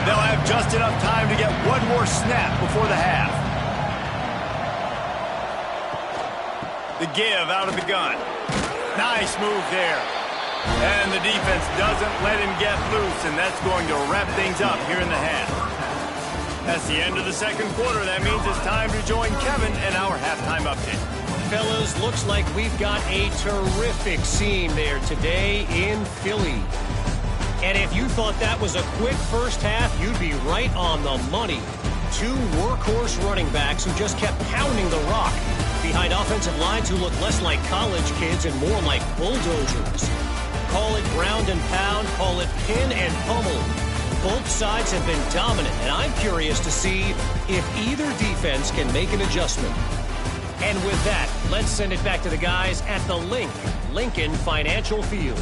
They'll have just enough time to get one more snap before the half. The give out of the gun. Nice move there. And the defense doesn't let him get loose, and that's going to wrap things up here in the half. That's the end of the 2nd quarter. That means it's time to join Kevin and our halftime update. Fellas, looks like we've got a terrific scene there today in Philly. And if you thought that was a quick first half, you'd be right on the money. 2 workhorse running backs who just kept pounding the rock behind offensive lines who look less like college kids and more like bulldozers. Call it ground and pound, call it pin and pummel. Both sides have been dominant, and I'm curious to see if either defense can make an adjustment. And with that, let's send it back to the guys at the Lincoln Financial Field.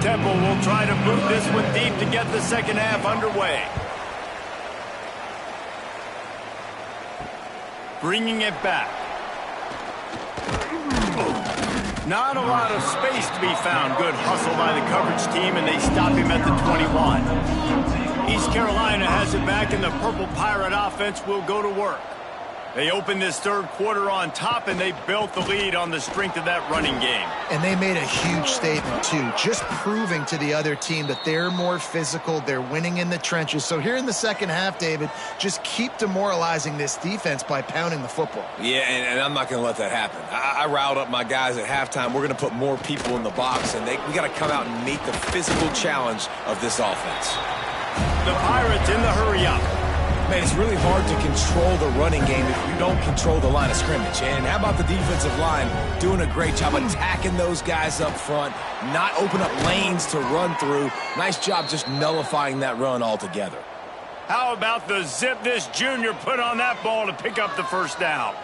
Temple will try to boot this one deep to get the 2nd half underway. Bringing it back. Not a lot of space to be found. Good hustle by the coverage team, and they stop him at the 21. East Carolina has it back, and the Purple Pirate offense will go to work. They opened this 3rd quarter on top, and they built the lead on the strength of that running game. And they made a huge statement, too, just proving to the other team that they're more physical, they're winning in the trenches. So here in the 2nd half, David, just keep demoralizing this defense by pounding the football. Yeah, and I'm not going to let that happen. I riled up my guys at halftime. We're going to put more people in the box, and we got to come out and meet the physical challenge of this offense. The Pirates in the hurry-up. Man, it's really hard to control the running game if you don't control the line of scrimmage. And how about the defensive line doing a great job attacking those guys up front, not open up lanes to run through. Nice job just nullifying that run altogether. How about the zip this junior put on that ball to pick up the first down?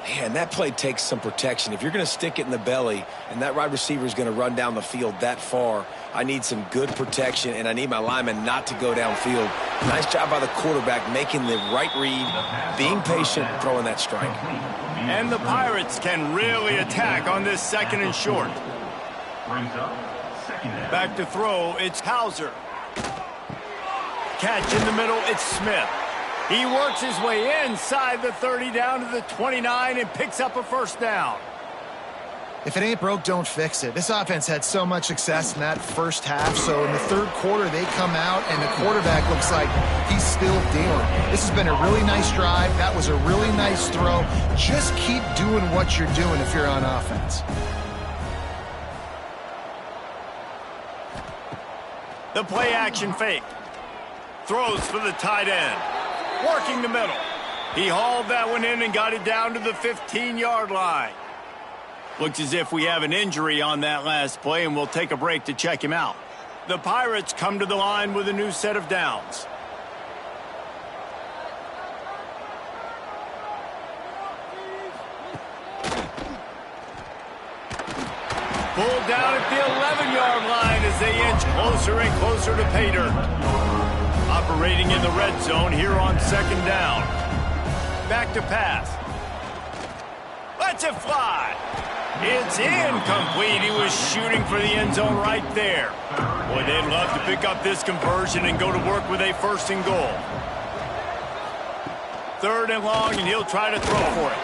Man, that play takes some protection. If you're going to stick it in the belly and that wide receiver is going to run down the field that far, I need some good protection, and I need my lineman not to go downfield. Nice job by the quarterback making the right read, being patient, throwing that strike. And the Pirates can really attack on this second and short. Back to throw, it's Hauser. Catch in the middle, it's Smith. He works his way inside the 30 down to the 29 and picks up a first down. If it ain't broke, don't fix it. This offense had so much success in that first half, so in the third quarter they come out and the quarterback looks like he's still dealing. This has been a really nice drive. That was a really nice throw. Just keep doing what you're doing if you're on offense. The play action fake. Throws for the tight end. Working the middle. He hauled that one in and got it down to the 15-yard line. Looks as if we have an injury on that last play, and we'll take a break to check him out. The Pirates come to the line with a new set of downs. Pulled down at the 11-yard line as they inch closer and closer to pay dirt. Operating in the red zone here on second down. Back to pass. Lets it fly. It's incomplete. He was shooting for the end zone right there. Boy, they'd love to pick up this conversion and go to work with a first and goal. Third and long, and he'll try to throw for it.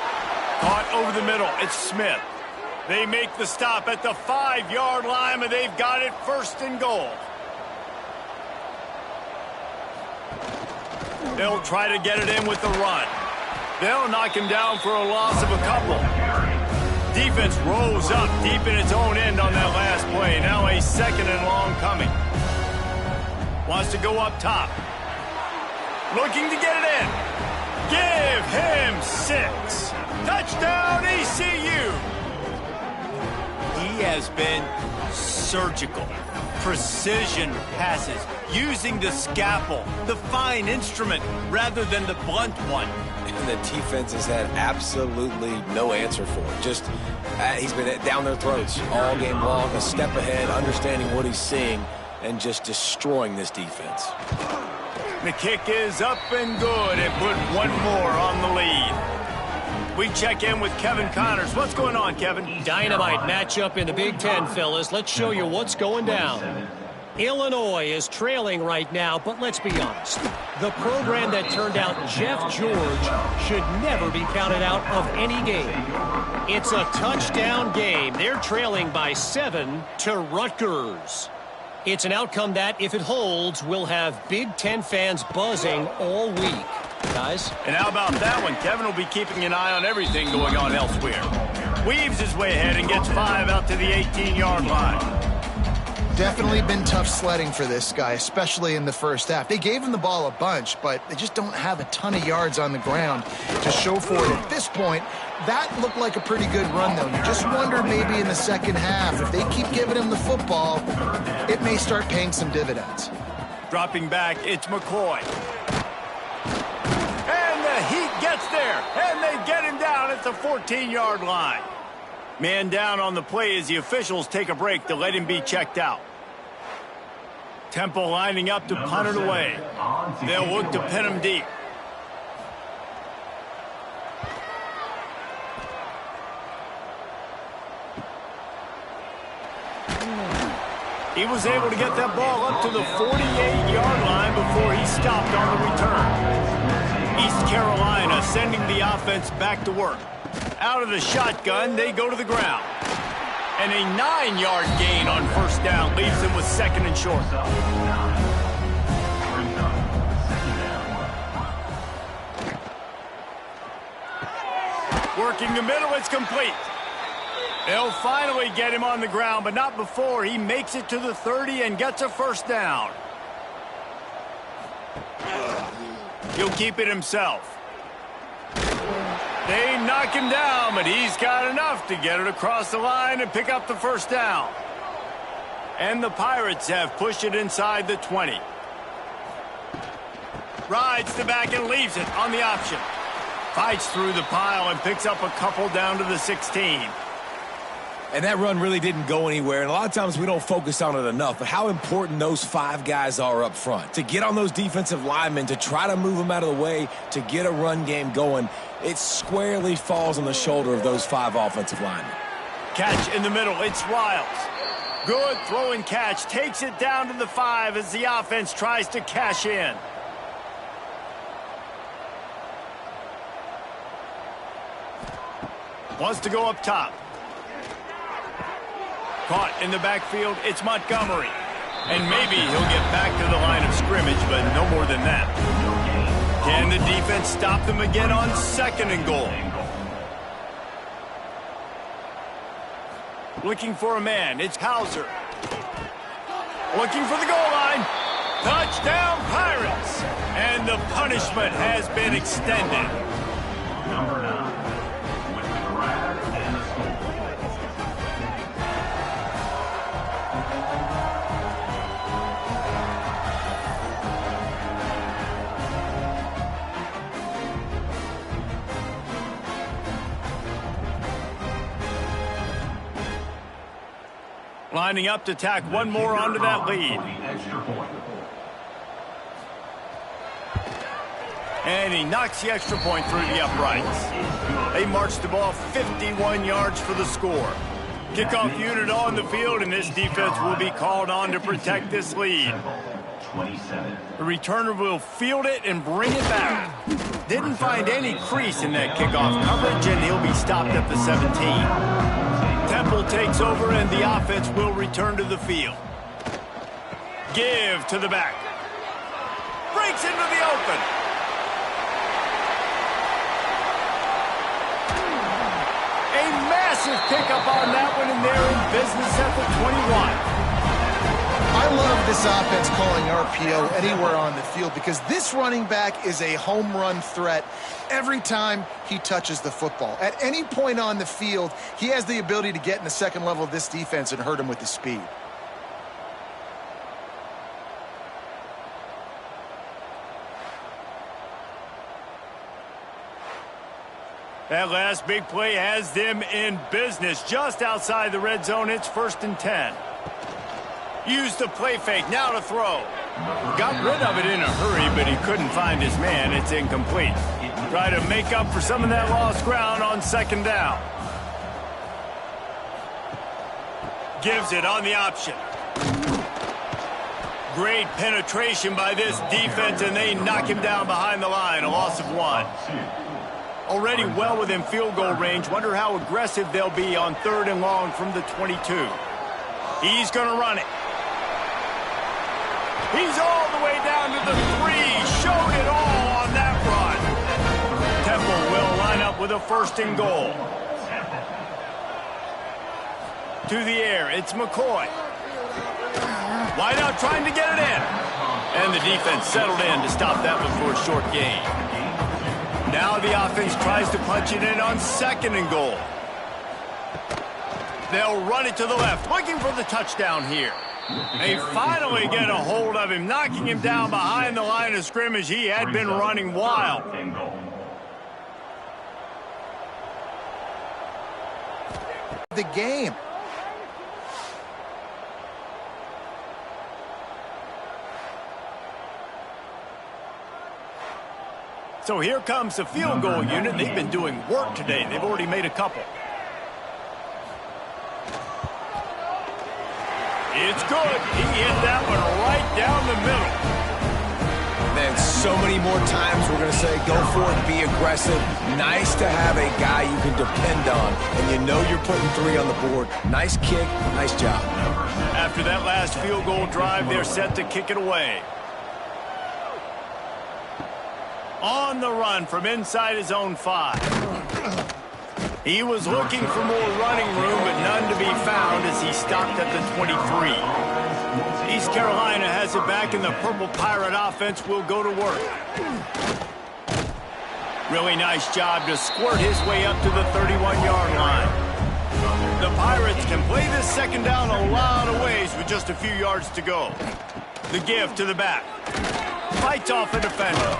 Caught over the middle. It's Smith. They make the stop at the 5-yard line, and they've got it first and goal. They'll try to get it in with the run. They'll knock him down for a loss of a couple. Defense rose up deep in its own end on that last play. Now a second and long coming. Wants to go up top. Looking to get it in. Give him 6. Touchdown ECU. He has been surgical. Precision passes, using the scalpel, the fine instrument, rather than the blunt one. And the defense has had absolutely no answer for it. Just, he's been down their throats all game long, a step ahead, understanding what he's seeing, and just destroying this defense. The kick is up and good, and put one more on the lead. We check in with Kevin Connors. What's going on, Kevin? Dynamite matchup in the Big Ten, fellas. Let's show you what's going down. Illinois is trailing right now, but let's be honest. The program that turned out Jeff George should never be counted out of any game. It's a touchdown game. They're trailing by 7 to Rutgers. It's an outcome that, if it holds, will have Big Ten fans buzzing all week. Guys? And how about that one? Kevin will be keeping an eye on everything going on elsewhere. Weaves his way ahead and gets 5 out to the 18-yard line. Definitely been tough sledding for this guy, especially in the first half. They gave him the ball a bunch, but they just don't have a ton of yards on the ground to show for it. At this point, that looked like a pretty good run, though. You just wonder maybe in the second half, if they keep giving him the football, it may start paying some dividends. Dropping back, it's McCoy. And the Heat gets there, and they get him down at the 14-yard line. Man down on the play as the officials take a break to let him be checked out. Temple lining up to punt it away. They'll look to pin him deep. He was able to get that ball up to the 48-yard line before he stopped on the return. East Carolina sending the offense back to work. Out of the shotgun, they go to the ground. And a 9-yard gain on first down leaves them with second and short. Working the middle, it's complete. They'll finally get him on the ground, but not before he makes it to the 30 and gets a first down. He'll keep it himself. They knock him down, but he's got enough to get it across the line and pick up the first down. And the Pirates have pushed it inside the 20. Rides the back and leaves it on the option. Fights through the pile and picks up a couple down to the 16. And that run really didn't go anywhere, and a lot of times we don't focus on it enough, but how important those 5 guys are up front. To get on those defensive linemen, to try to move them out of the way, to get a run game going, it squarely falls on the shoulder of those 5 offensive linemen. Catch in the middle, it's Wiles. Good throw and catch, takes it down to the 5 as the offense tries to cash in. Wants to go up top. Caught in the backfield, it's Montgomery. And maybe he'll get back to the line of scrimmage, but no more than that. Can the defense stop them again on 2nd and goal? Looking for a man, it's Hauser. Looking for the goal line. Touchdown, Pirates! And the punishment has been extended. Number 9, with the grab and the score. Lining up to tack one more onto that lead. And he knocks the extra point through the uprights. They march the ball 51 yards for the score. Kickoff unit on the field, and this defense will be called on to protect this lead. The returner will field it and bring it back. Didn't find any crease in that kickoff coverage, and he'll be stopped at the 17. Temple takes over, and the offense will return to the field. Give to the back. Breaks into the open. A massive pickup on that one, and they're in business at the 21. I love this offense calling RPO anywhere on the field because this running back is a home run threat every time he touches the football. At any point on the field, he has the ability to get in the second level of this defense and hurt him with his speed. That last big play has them in business just outside the red zone. It's 1st and 10. Used the play fake, now to throw. Got rid of it in a hurry, but he couldn't find his man. It's incomplete. Try to make up for some of that lost ground on 2nd down. Gives it on the option. Great penetration by this defense, and they knock him down behind the line. A loss of 1. Already well within field goal range. Wonder how aggressive they'll be on 3rd and long from the 22. He's going to run it. He's all the way down to the 3. Showed it all on that run. Temple will line up with a 1st and goal. To the air, it's McCoy. Wide out trying to get it in. And the defense settled in to stop that one for a short gain. Now the offense tries to punch it in on 2nd and goal. They'll run it to the left, looking for the touchdown here. They finally get a hold of him, knocking him down behind the line of scrimmage. He had been running wild. The game. So here comes the field goal unit. They've been doing work today. They've already made a couple. It's good. He hit that one right down the middle. Man, so many more times we're going to say, go for it, be aggressive. Nice to have a guy you can depend on, and you know you're putting 3 on the board. Nice kick, nice job. After that last field goal drive, they're set to kick it away. On the run from inside his own 5. He was looking for more running room, but none to be found as he stopped at the 23. East Carolina has it back, and the Purple Pirate offense will go to work. Really nice job to squirt his way up to the 31-yard line. The Pirates can play this second down a lot of ways with just a few yards to go. The give to the back. Fights off a defender.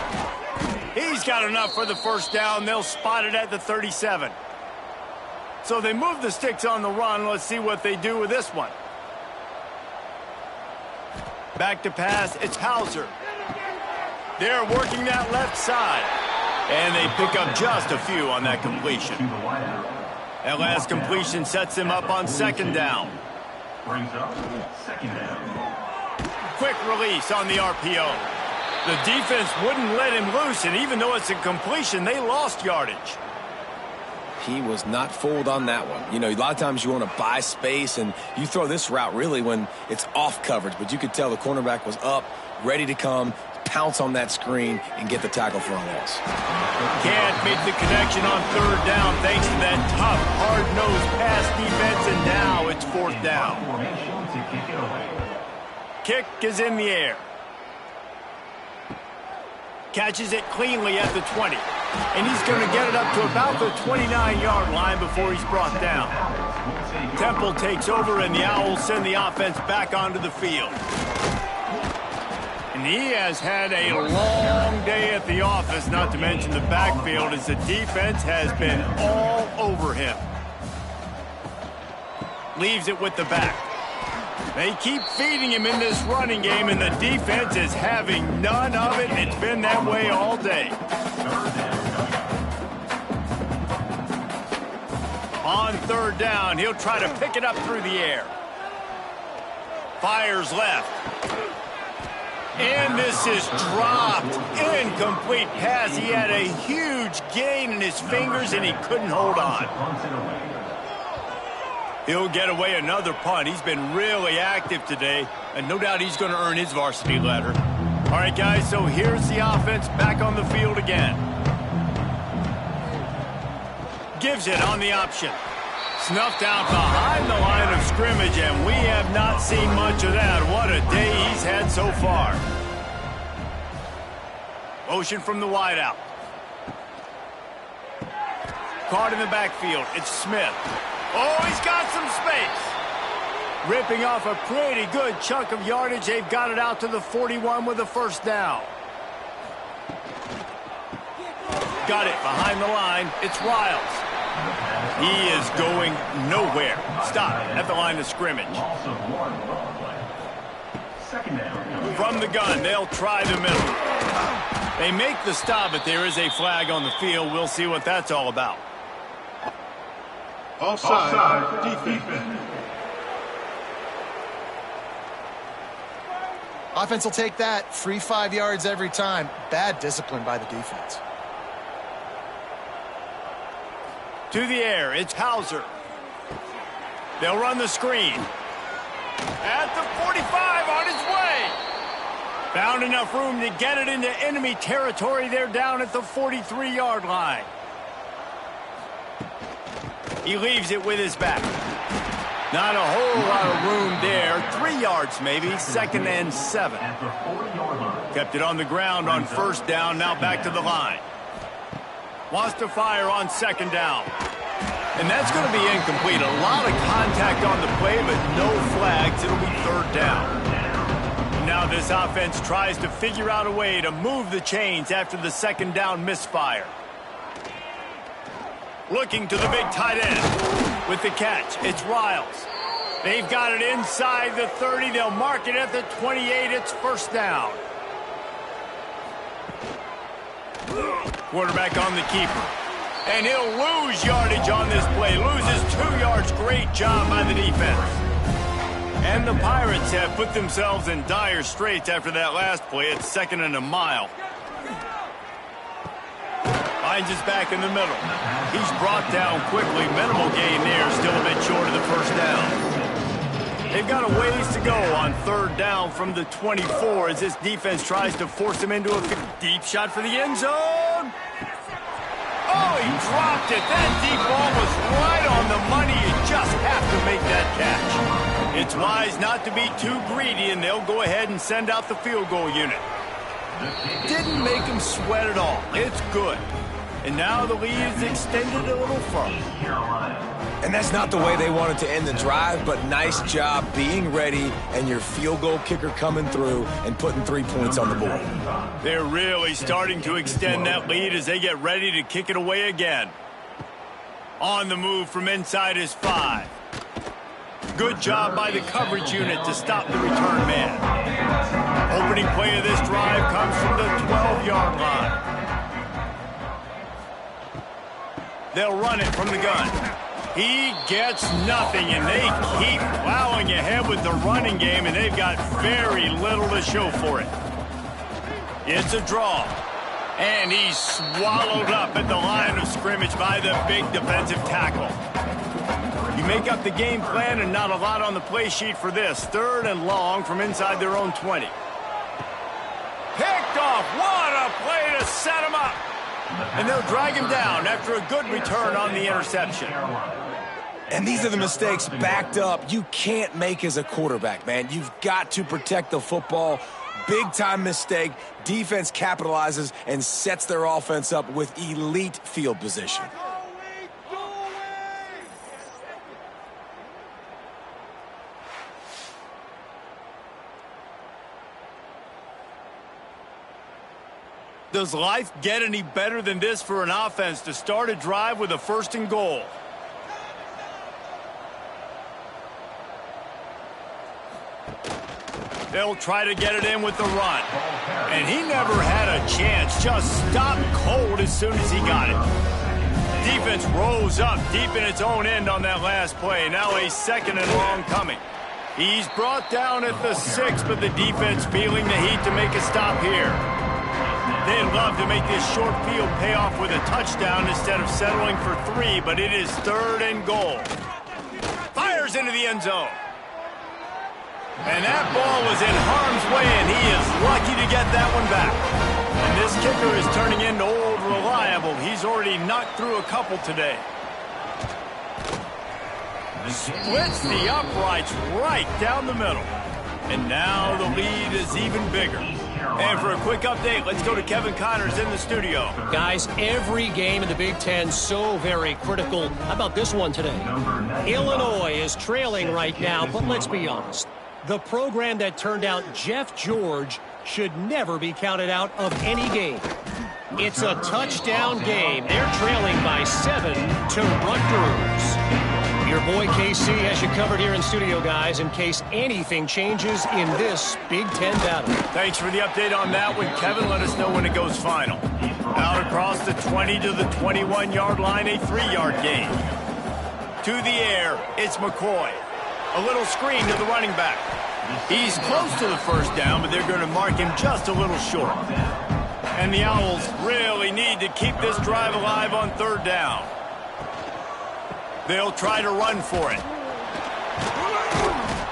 He's got enough for the first down. They'll spot it at the 37. So they move the sticks on the run. Let's see what they do with this one. Back to pass. It's Hauser. They're working that left side. And they pick up just a few on that completion. That last completion sets him up on second down. Brings up second down. Quick release on the RPO. The defense wouldn't let him loose, and even though it's a completion, they lost yardage. He was not fooled on that one. You know, a lot of times you want to buy space, and you throw this route really when it's off coverage. But you could tell the cornerback was up, ready to come, pounce on that screen, and get the tackle for a loss. Can't make the connection on third down thanks to that tough, hard-nosed pass defense, and now it's fourth down. Kick is in the air. Catches it cleanly at the 20. And he's going to get it up to about the 29-yard line before he's brought down. Temple takes over, and the Owls send the offense back onto the field. And he has had a long day at the office, not to mention the backfield, as the defense has been all over him. Leaves it with the back. They keep feeding him in this running game, and the defense is having none of it. It's been that way all day. On third down, he'll try to pick it up through the air. Fires left. And this is dropped. Incomplete pass. He had a huge gain in his fingers, and he couldn't hold on. He'll get away another punt. He's been really active today, and no doubt he's going to earn his varsity letter. All right, guys, so here's the offense back on the field again. Gives it on the option. Snuffed out behind the line of scrimmage, and we have not seen much of that. What a day he's had so far. Motion from the wideout. Caught in the backfield. It's Smith. Oh, he's got some space. Ripping off a pretty good chunk of yardage. They've got it out to the 41 with a first down. Got it behind the line. It's Riles. He is going nowhere. Stop at the line of scrimmage. From the gun, they'll try the middle. They make the stop, but there is a flag on the field. We'll see what that's all about. Offside, defense. Offense will take that. Free 5 yards every time. Bad discipline by the defense. To the air, it's Hauser. They'll run the screen. At the 45, on his way. Found enough room to get it into enemy territory. They're down at the 43-yard line. He leaves it with his back. Not a whole lot of room there. 3 yards maybe, 2nd and 7. Kept it on the ground on first down, now back to the line. Wants to fire on second down. And that's going to be incomplete. A lot of contact on the play, but no flags. It'll be third down. Now this offense tries to figure out a way to move the chains after the second down misfire. Looking to the big tight end with the catch. It's Riles. They've got it inside the 30. They'll mark it at the 28. It's first down. Quarterback on the keeper. And he'll lose yardage on this play. Loses 2 yards. Great job by the defense. And the Pirates have put themselves in dire straits after that last play. It's 2nd and a mile. Finds his back in the middle. He's brought down quickly. Minimal gain there. Still a bit short of the first down. They've got a ways to go on third down from the 24 as this defense tries to force him into a deep shot for the end zone. Oh, he dropped it. That deep ball was right on the money. You just have to make that catch. It's wise not to be too greedy, and they'll go ahead and send out the field goal unit. Didn't make him sweat at all. It's good. And now the lead is extended a little further. And that's not the way they wanted to end the drive, but nice job being ready and your field goal kicker coming through and putting 3 points on the board. They're really starting to extend that lead as they get ready to kick it away again. On the move from inside his 5. Good job by the coverage unit to stop the return man. Opening play of this drive comes from the 12-yard line. They'll run it from the gun. He gets nothing, and they keep plowing ahead with the running game, and they've got very little to show for it. It's a draw, and he's swallowed up at the line of scrimmage by the big defensive tackle. You make up the game plan, and not a lot on the play sheet for this. 3rd and long from inside their own 20. Picked off. What a play to set him up. And they'll drag him down after a good return on the interception. And these are the mistakes backed up you can't make as a quarterback, man. You've got to protect the football. Big-time mistake. Defense capitalizes and sets their offense up with elite field position. Does life get any better than this for an offense to start a drive with a 1st and goal? They'll try to get it in with the run. And he never had a chance. Just stopped cold as soon as he got it. Defense rose up deep in its own end on that last play. Now a 2nd and long coming. He's brought down at the 6, but the defense feeling the heat to make a stop here. They'd love to make this short field pay off with a touchdown instead of settling for 3, but it is 3rd and goal. Fires into the end zone. And that ball was in harm's way, and he is lucky to get that one back. And this kicker is turning into old reliable. He's already knocked through a couple today. Splits the uprights right down the middle. And now the lead is even bigger. And for a quick update, let's go to Kevin Connors in the studio. Guys, every game in the Big Ten so very critical. How about this one today? Illinois is trailing right now, but let's be honest. The program that turned out Jeff George should never be counted out of any game. It's a touchdown game. They're trailing by 7 to Rutgers. Your boy KC has you covered here in studio, guys, in case anything changes in this Big Ten battle. Thanks for the update on that one, Kevin. Let us know when it goes final. Out across the 20 to the 21-yard line, a 3-yard gain. To the air, it's McCoy. A little screen to the running back. He's close to the 1st down, but they're going to mark him just a little short. And the Owls really need to keep this drive alive on 3rd down. They'll try to run for it.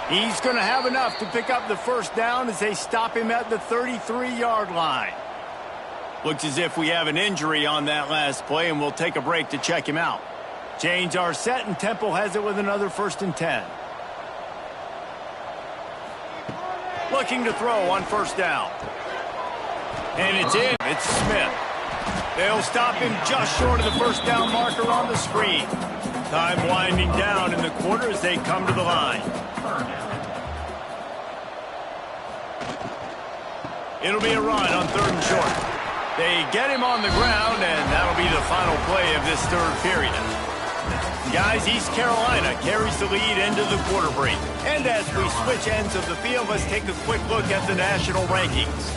He's going to have enough to pick up the 1st down as they stop him at the 33-yard line. Looks as if we have an injury on that last play, and we'll take a break to check him out. Change our set, and Temple has it with another 1st and 10. Looking to throw on 1st down. And it's in. It's Smith. They'll stop him just short of the 1st down marker on the screen. Time winding down in the quarter as they come to the line. It'll be a run on 3rd and short. They get him on the ground, and that'll be the final play of this 3rd period. Guys, East Carolina carries the lead into the quarter break. And as we switch ends of the field, let's take a quick look at the national rankings.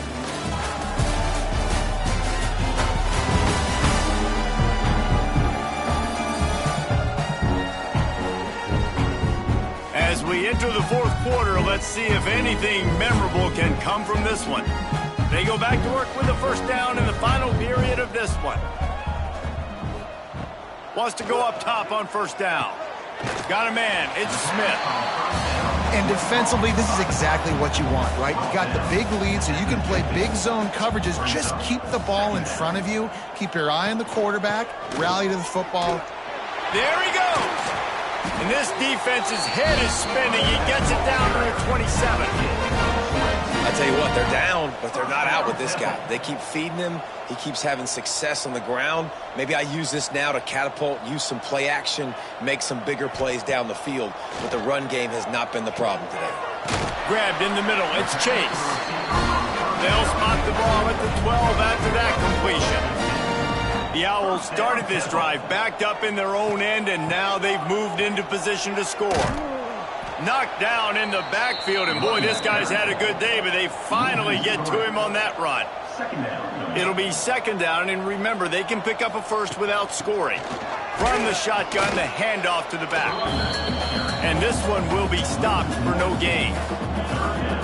As we enter the 4th quarter, let's see if anything memorable can come from this one. They go back to work with a 1st down in the final period of this one. Wants to go up top on 1st down. Got a man. It's Smith. And defensively, this is exactly what you want, right? You got the big lead, so you can play big zone coverages. Just keep the ball in front of you. Keep your eye on the quarterback. Rally to the football. There he goes. And this defense's head is spinning. He gets it down to the 27. I tell you what, they're down, but they're not out with this guy. They keep feeding him. He keeps having success on the ground. Maybe I use this now to catapult, use some play action, make some bigger plays down the field. But the run game has not been the problem today. Grabbed in the middle. It's Chase. They'll spot the ball at the 12 after that completion. The Owls started this drive, backed up in their own end, and now they've moved into position to score. Knocked down in the backfield, and boy, this guy's had a good day, but they finally get to him on that run. It'll be second down, and remember, they can pick up a first without scoring. From the shotgun, the handoff to the back. And this one will be stopped for no gain.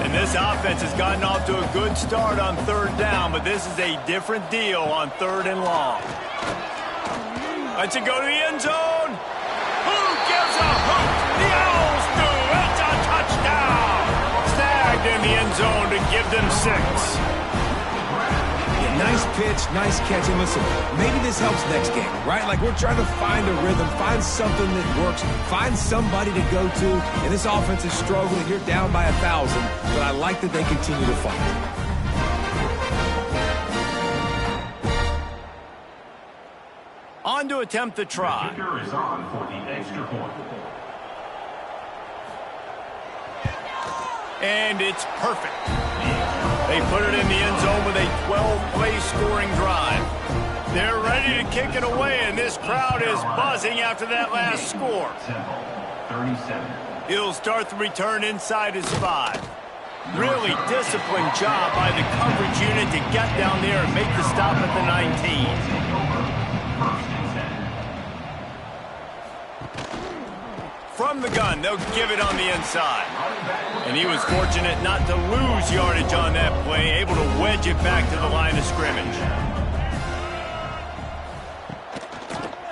And this offense has gotten off to a good start on third down, but this is a different deal on third and long. Let's it go to the end zone. Who gives a hoot? The Owls do. It's a touchdown. Snagged in the end zone to give them 6. Nice pitch, nice catch. And listen, maybe this helps next game, right? Like we're trying to find a rhythm, find something that works, find somebody to go to. And this offense is struggling. You're down by 1,000, but I like that they continue to fight. On to attempt the try. The kicker is on for the extra point. And it's perfect. They put it in the end zone with a 12-play scoring drive. They're ready to kick it away, and this crowd is buzzing after that last score. 37. He'll start the return inside his 5. Really disciplined job by the coverage unit to get down there and make the stop at the 19. From the gun, they'll give it on the inside. And he was fortunate not to lose yardage on that play, able to wedge it back to the line of scrimmage.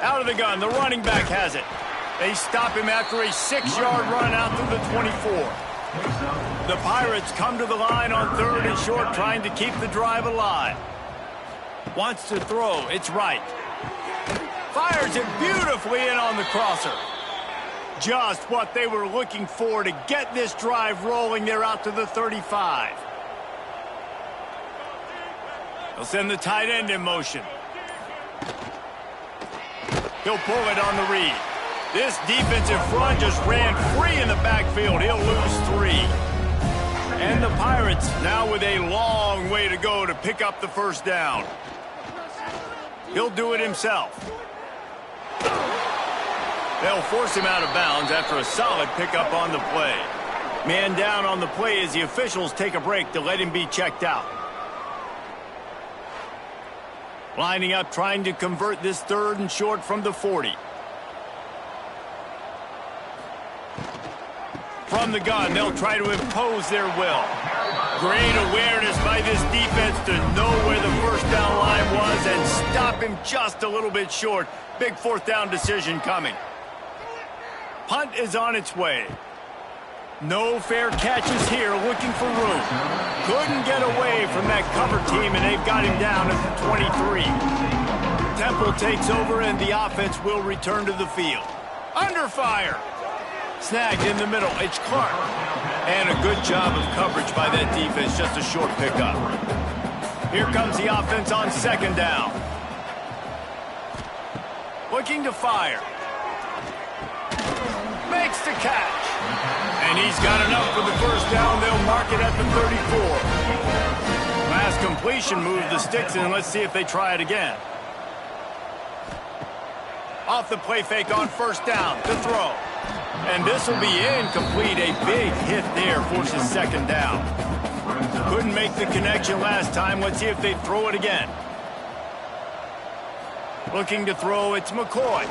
Out of the gun, the running back has it. They stop him after a 6-yard run out to the 24. The Pirates come to the line on third and short, trying to keep the drive alive. Wants to throw, it's right. Fires it beautifully in on the crosser. Just what they were looking for to get this drive rolling. They're out to the 35. They'll send the tight end in motion. He'll pull it on the read. This defensive front just ran free in the backfield. He'll lose 3. And the Pirates now with a long way to go to pick up the first down. He'll do it himself. They'll force him out of bounds after a solid pickup on the play. Man down on the play as the officials take a break to let him be checked out. Lining up, trying to convert this third and short from the 40. From the gun, they'll try to impose their will. Great awareness by this defense to know where the first down line was and stop him just a little bit short. Big fourth down decision coming. Punt is on its way. No fair catches here, looking for room. Couldn't get away from that cover team, and they've got him down at the 23. Temple takes over, and the offense will return to the field. Under fire. Snagged in the middle. It's Clark. And a good job of coverage by that defense, just a short pickup. Here comes the offense on second down. Looking to fire. Makes the catch. And he's got enough for the first down. They'll mark it at the 34. Last completion moved the sticks in. Let's see if they try it again. Off the play fake on first down to throw. And this will be incomplete. A big hit there forces second down. Couldn't make the connection last time. Let's see if they throw it again. Looking to throw, it's McCoy.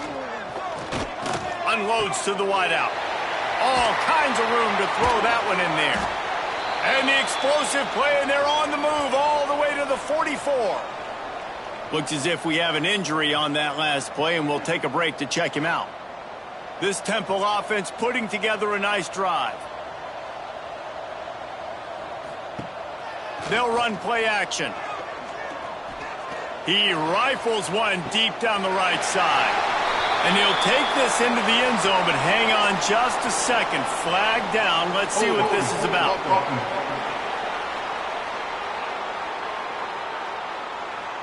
Unloads to the wideout. All kinds of room to throw that one in there. And the explosive play, and they're on the move all the way to the 44. Looks as if we have an injury on that last play, and we'll take a break to check him out. This Temple offense putting together a nice drive. They'll run play action. He rifles one deep down the right side. And he'll take this into the end zone, but hang on just a second. Flag down. Let's see what this is about.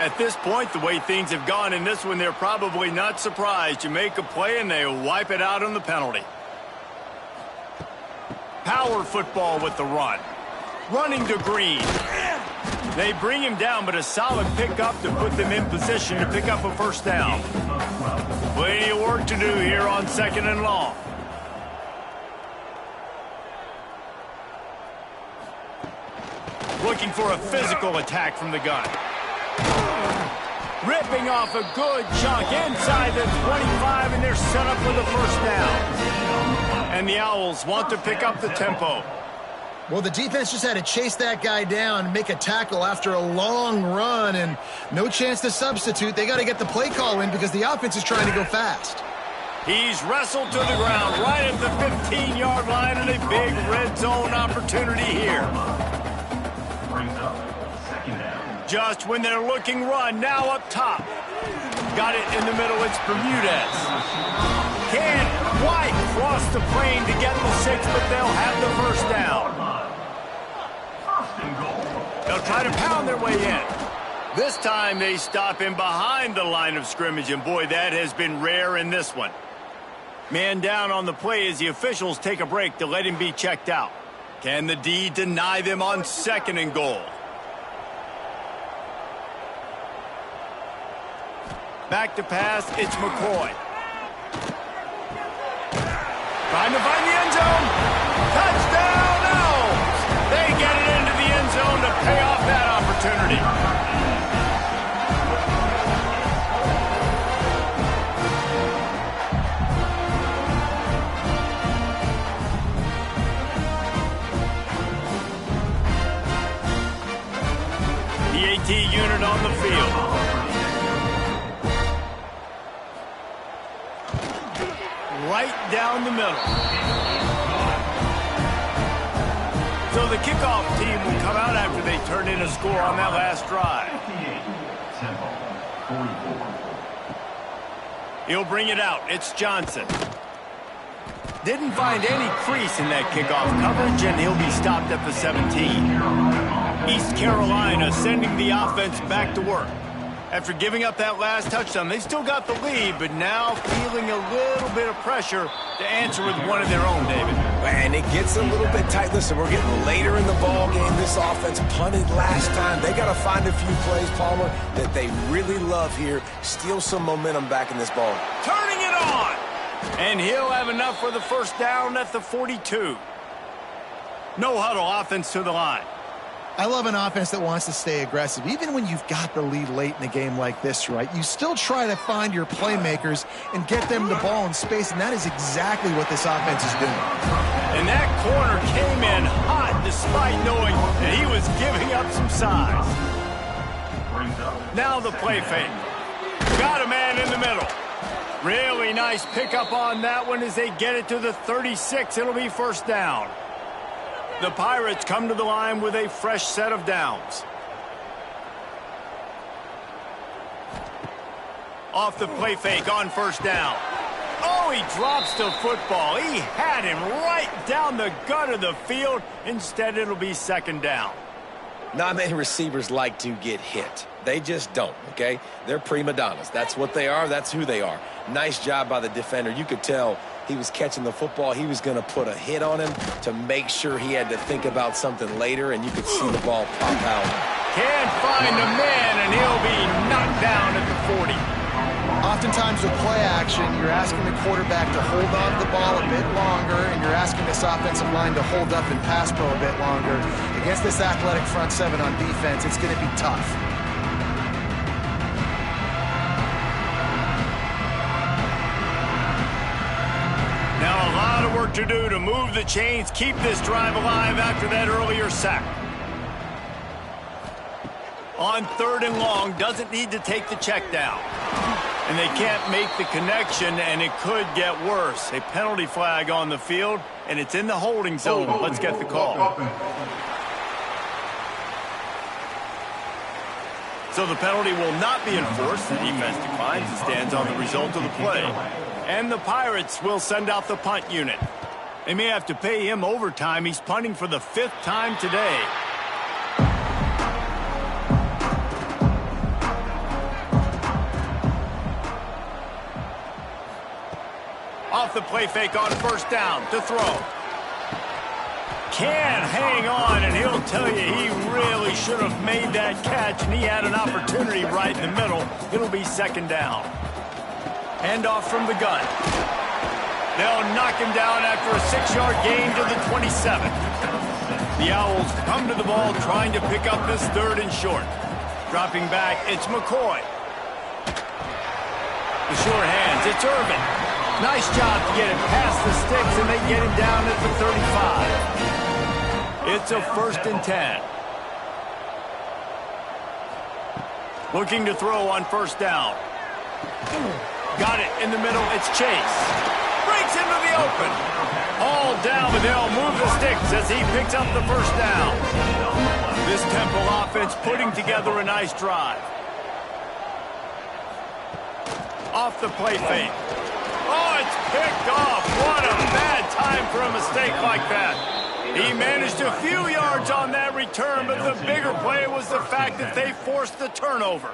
At this point, the way things have gone in this one, they're probably not surprised. You make a play and they wipe it out on the penalty. Power football with the run. Running to Green. They bring him down, but a solid pickup to put them in position to pick up a first down. Plenty of work to do here on 2nd and long. Looking for a physical attack from the gun. Ripping off a good chunk inside the 25, and they're set up for the first down. And the Owls want to pick up the tempo. Well, the defense just had to chase that guy down and make a tackle after a long run, and no chance to substitute. They got to get the play call in because the offense is trying to go fast. He's wrestled to the ground right at the 15-yard line, and a big red zone opportunity here. Brings up 2nd down. Just when they're looking run, now up top. Got it in the middle, it's Bermudez. Can't quite cross the plane to get the 6, but they'll have the first down. They'll try to pound their way in. This time they stop him behind the line of scrimmage, and boy, that has been rare in this one. Man down on the play as the officials take a break to let him be checked out. Can the D deny them on 2nd and goal? Back to pass, it's McCoy. Trying to find the end zone. Touchdown, Owls! They get it into the end zone to pay off that opportunity. The AT unit on the field. Right down the middle. So the kickoff team will come out after they turn in a score on that last drive. He'll bring it out. It's Johnson. Didn't find any crease in that kickoff coverage, and he'll be stopped at the 17. East Carolina sending the offense back to work. After giving up that last touchdown, they still got the lead, but now feeling a little bit of pressure to answer with one of their own, David. And it gets a little bit tight. Listen, we're getting later in the ball game. This offense punted last time. They got to find a few plays, Palmer, that they really love here. Steal some momentum back in this ball. Turning it on! And he'll have enough for the first down at the 42. No huddle offense to the line. I love an offense that wants to stay aggressive. Even when you've got the lead late in a game like this, right, you still try to find your playmakers and get them the ball in space, and that is exactly what this offense is doing. And that corner came in hot despite knowing that he was giving up some size. Now the play fake. Got a man in the middle. Really nice pickup on that one as they get it to the 36. It'll be first down. The Pirates come to the line with a fresh set of downs. Off the play fake on first down. Oh, he drops the football. He had him right down the gut of the field. Instead, it'll be 2nd down. Not many receivers like to get hit. They just don't, okay? They're prima donnas. That's what they are. That's who they are. Nice job by the defender. You could tell he was catching the football. He was going to put a hit on him to make sure he had to think about something later, and you could see the ball pop out. Can't find a man, and he'll be knocked down at the 40. Oftentimes with play action, you're asking the quarterback to hold on to the ball a bit longer, and you're asking this offensive line to hold up and pass pro a bit longer. Against this athletic front seven on defense, it's going to be tough. Now a lot of work to do to move the chains, keep this drive alive after that earlier sack. On 3rd and long, doesn't need to take the check down. And they can't make the connection, and it could get worse. A penalty flag on the field, and it's in the holding zone. Let's get the call. So the penalty will not be enforced. The defense declines and stands on the result of the play. And the Pirates will send out the punt unit. They may have to pay him overtime. He's punting for the 5th time today. Off the play fake on first down to throw. Can hang on, and he'll tell you he really should have made that catch, and he had an opportunity right in the middle. It'll be 2nd down. Handoff from the gun. They'll knock him down after a 6-yard gain to the 27. The Owls come to the ball trying to pick up this 3rd and short. Dropping back, it's McCoy. The sure hands, it's Irvin. Nice job to get it past the sticks, and they get him down at the 35. It's a 1st and 10. Looking to throw on first down. Got it in the middle, it's Chase. Breaks into the open. All down, but they'll move the sticks as he picks up the first down. This Temple offense putting together a nice drive. Off the play fake. Oh, it's picked off. What a bad time for a mistake like that. He managed a few yards on that return, but the bigger play was the fact that they forced the turnover.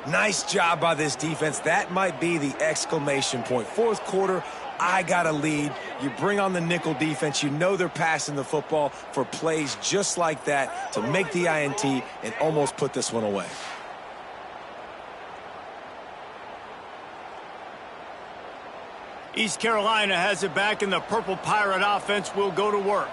Nice job by this defense. That might be the exclamation point. 4th quarter, I got a lead. You bring on the nickel defense. You know they're passing the football for plays just like that to make the INT and almost put this one away. East Carolina has it back, and the Purple Pirate offense will go to work.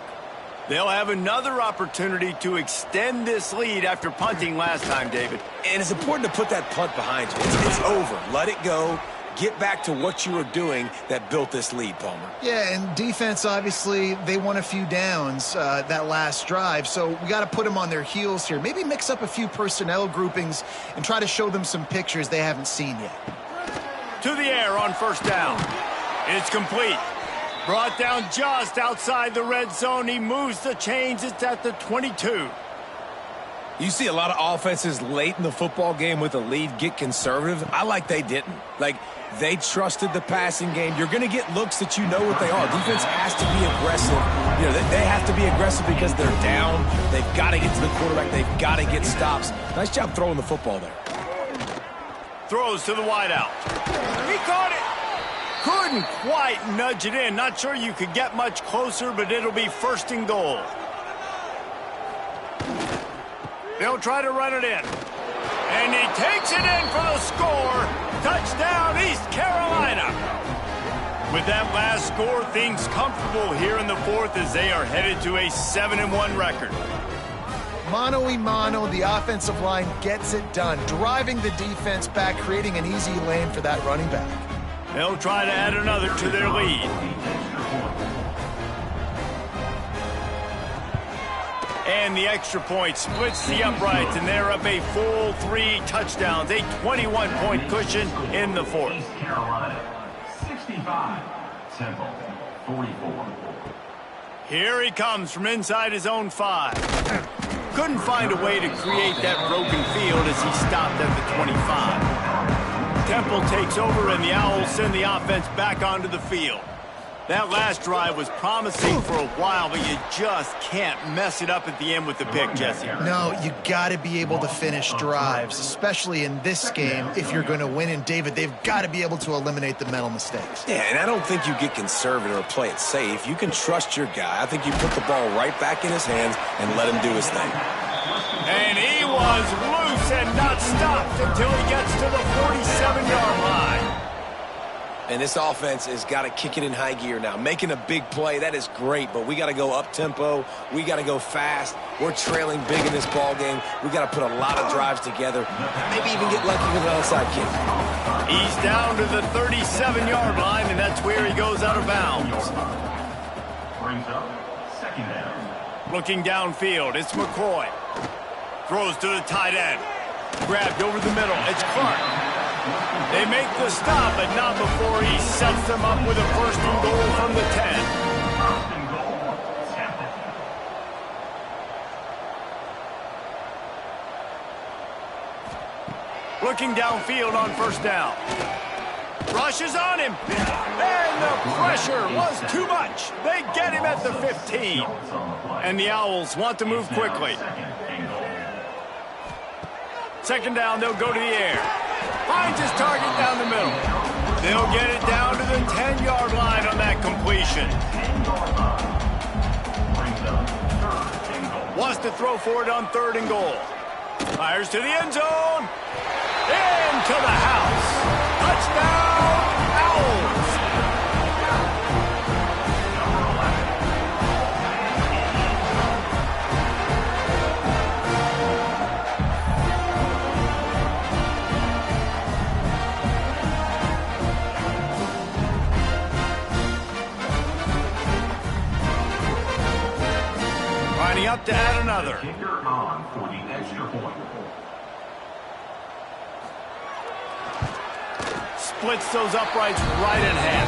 They'll have another opportunity to extend this lead after punting last time, David. And it's important to put that punt behind you. It's over. Let it go. Get back to what you were doing that built this lead, Palmer. Yeah, and defense, obviously, they won a few downs that last drive, so we got to put them on their heels here. Maybe mix up a few personnel groupings and try to show them some pictures they haven't seen yet. To the air on first down. It's complete. Brought down just outside the red zone. He moves the chains. It's at the 22. You see a lot of offenses late in the football game with a lead get conservative. I like they didn't. Like, they trusted the passing game. You're going to get looks that you know what they are. Defense has to be aggressive. You know, they have to be aggressive because they're down. They've got to get to the quarterback. They've got to get stops. Nice job throwing the football there. Throws to the wideout. He caught it. Couldn't quite nudge it in. Not sure you could get much closer, but it'll be 1st and goal. They'll try to run it in. And he takes it in for the score. Touchdown, East Carolina. With that last score, things comfortable here in the 4th as they are headed to a 7-1 record. Mano-a-mano, the offensive line gets it done, driving the defense back, creating an easy lane for that running back. They'll try to add another to their lead. And the extra point splits the uprights, and they're up a full 3 touchdowns, a 21-point cushion in the 4th. East Carolina, 65. Temple, 44. Here he comes from inside his own 5. Couldn't find a way to create that broken field as he stopped at the 25. Temple takes over, and the Owls send the offense back onto the field. That last drive was promising for a while, but you just can't mess it up at the end with the pick, Jesse. No, you got to be able to finish drives, especially in this game if you're going to win. And, David, they've got to be able to eliminate the mental mistakes. Yeah, and I don't think you get conservative or play it safe. You can trust your guy. I think you put the ball right back in his hands and let him do his thing. And he was loose and not stopped until he gets to the 47-yard line. And this offense has got to kick it in high gear now. Making a big play, that is great, but we got to go up-tempo. We got to go fast. We're trailing big in this ball game. We got to put a lot of drives together. Maybe even get lucky with an onside kick. He's down to the 37-yard line, and that's where he goes out of bounds. Brings up 2nd down. Looking downfield, it's McCoy. Throws to the tight end. Grabbed over the middle, it's Clark. They make the stop, but not before he sets them up with a 1st and goal from the 10. 1st and goal, Temple. Looking downfield on first down. Rushes on him. And the pressure was too much. They get him at the 15. And the Owls want to move quickly. Second down, they'll go to the air. Finds his target down the middle. They'll get it down to the 10-yard line on that completion. Wants to throw for it on 3rd and goal. Fires to the end zone. Into the house. Touchdown, Owls. Lining up to add another. Kicker on for the extra point. Splits those uprights right in half.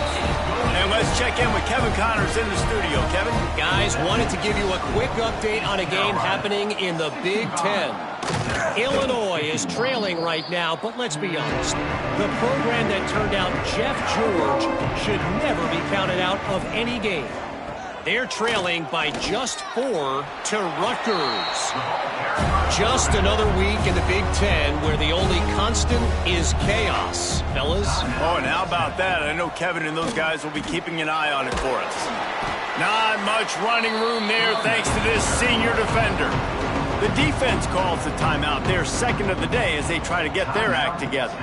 And let's check in with Kevin Connors in the studio. Kevin? Guys, wanted to give you a quick update on a game happening in the Big Ten. Illinois is trailing right now, but let's be honest. The program that turned out Jeff George should never be counted out of any game. They're trailing by just 4 to Rutgers. Just another week in the Big Ten where the only constant is chaos, fellas. Oh, and how about that? I know Kevin and those guys will be keeping an eye on it for us. Not much running room there thanks to this senior defender. The defense calls the timeout. They're second of the day as they try to get their act together.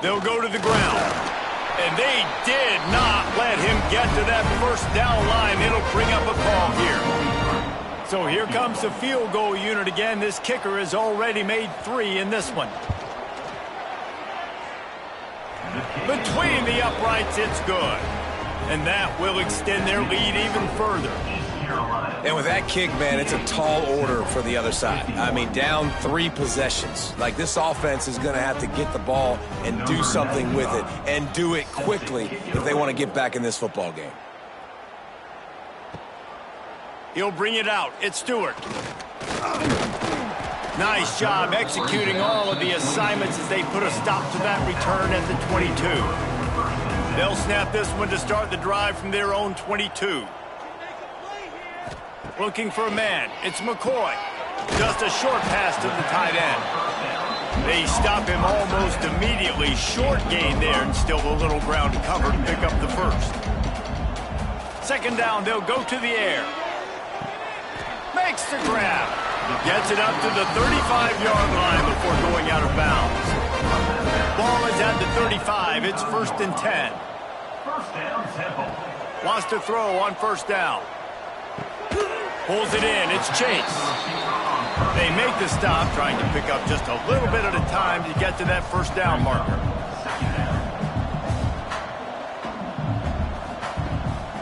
They'll go to the ground. And they did not let him get to that first down line. It'll bring up a call here. So here comes the field goal unit again. This kicker has already made 3 in this one. Between the uprights, it's good. And that will extend their lead even further. And with that kick, man, it's a tall order for the other side. I mean, down 3 possessions. Like, this offense is going to have to get the ball and do something with it, and do it quickly if they want to get back in this football game. He'll bring it out. It's Stewart. Nice job executing all of the assignments as they put a stop to that return at the 22. They'll snap this one to start the drive from their own 22. Looking for a man. It's McCoy. Just a short pass to the tight end. They stop him almost immediately. Short gain there and still a little ground to cover to pick up the first. Second down, they'll go to the air. Makes the grab. Gets it up to the 35-yard line before going out of bounds. Ball is at the 35. It's 1st and 10. First down, Temple. Wants to throw on first down. Pulls it in. It's Chase. They make the stop, trying to pick up just a little bit at a time to get to that first down marker.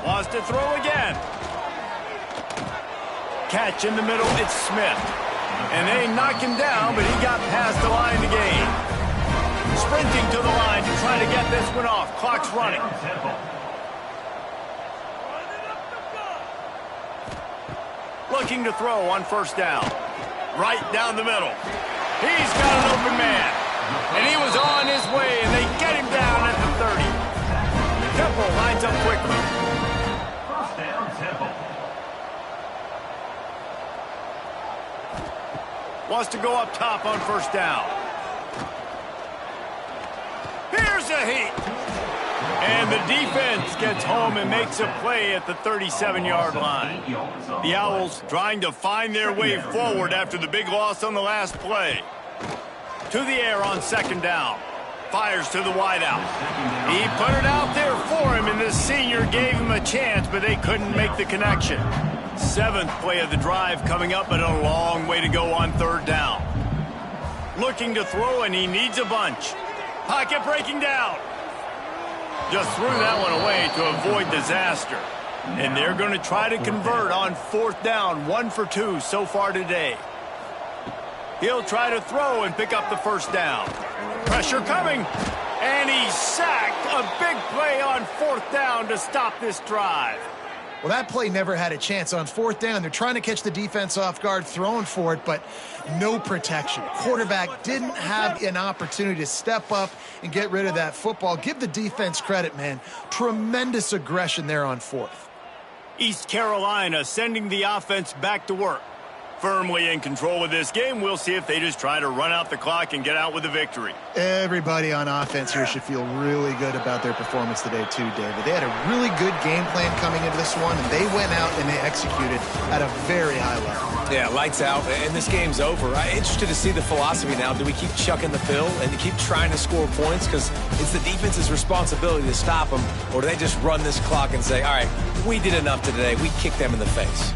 Wants to throw again. Catch in the middle. It's Smith. And they knock him down, but he got past the line to gain. Sprinting to the line to try to get this one off. Clock's running. Looking to throw on first down. Right down the middle. He's got an open man. And he was on his way, and they get him down at the 30. Temple lines up quickly. First down, Temple. Wants to go up top on first down. Here's a heat. And the defense gets home and makes a play at the 37-yard line. The Owls trying to find their way forward after the big loss on the last play. To the air on second down. Fires to the wideout. He put it out there for him, and the senior gave him a chance, but they couldn't make the connection. 7th play of the drive coming up, but a long way to go on third down. Looking to throw, and he needs a bunch. Pocket breaking down. Just threw that one away to avoid disaster. And they're going to try to convert on fourth down. 1 for 2 so far today. He'll try to throw and pick up the first down. Pressure coming. And he's sacked. A big play on fourth down to stop this drive. Well, that play never had a chance. On fourth down, they're trying to catch the defense off guard, throwing for it, but no protection. Quarterback didn't have an opportunity to step up and get rid of that football. Give the defense credit, man. Tremendous aggression there on fourth. East Carolina sending the offense back to work. Firmly in control of this game. We'll see if they just try to run out the clock and get out with a victory. Everybody on offense here should feel really good about their performance today too, David. They had a really good game plan coming into this one, and they went out and they executed at a very high level. Yeah, lights out, and this game's over. I'm interested to see the philosophy now. Do we keep chucking the pill and keep trying to score points because it's the defense's responsibility to stop them, or do they just run this clock and say, all right, we did enough today, we kicked them in the face?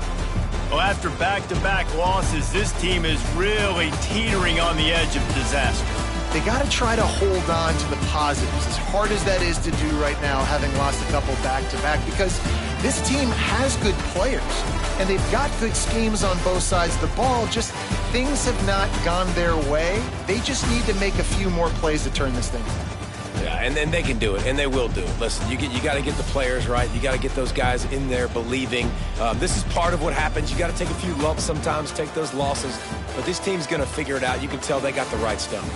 Well, after back-to-back losses, this team is really teetering on the edge of disaster. They got to try to hold on to the positives, as hard as that is to do right now, having lost a couple back-to-back, because this team has good players, and they've got good schemes on both sides of the ball. Just things have not gone their way. They just need to make a few more plays to turn this thing around. Yeah, and then they can do it, and they will do it. Listen, you got to get the players right. You got to get those guys in there believing. This is part of what happens. You got to take a few lumps sometimes, take those losses. But this team's going to figure it out. You can tell they got the right stuff.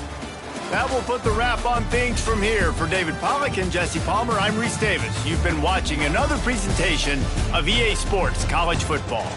That will put the wrap on things from here. For David Pollack and Jesse Palmer, I'm Reese Davis. You've been watching another presentation of EA Sports College Football.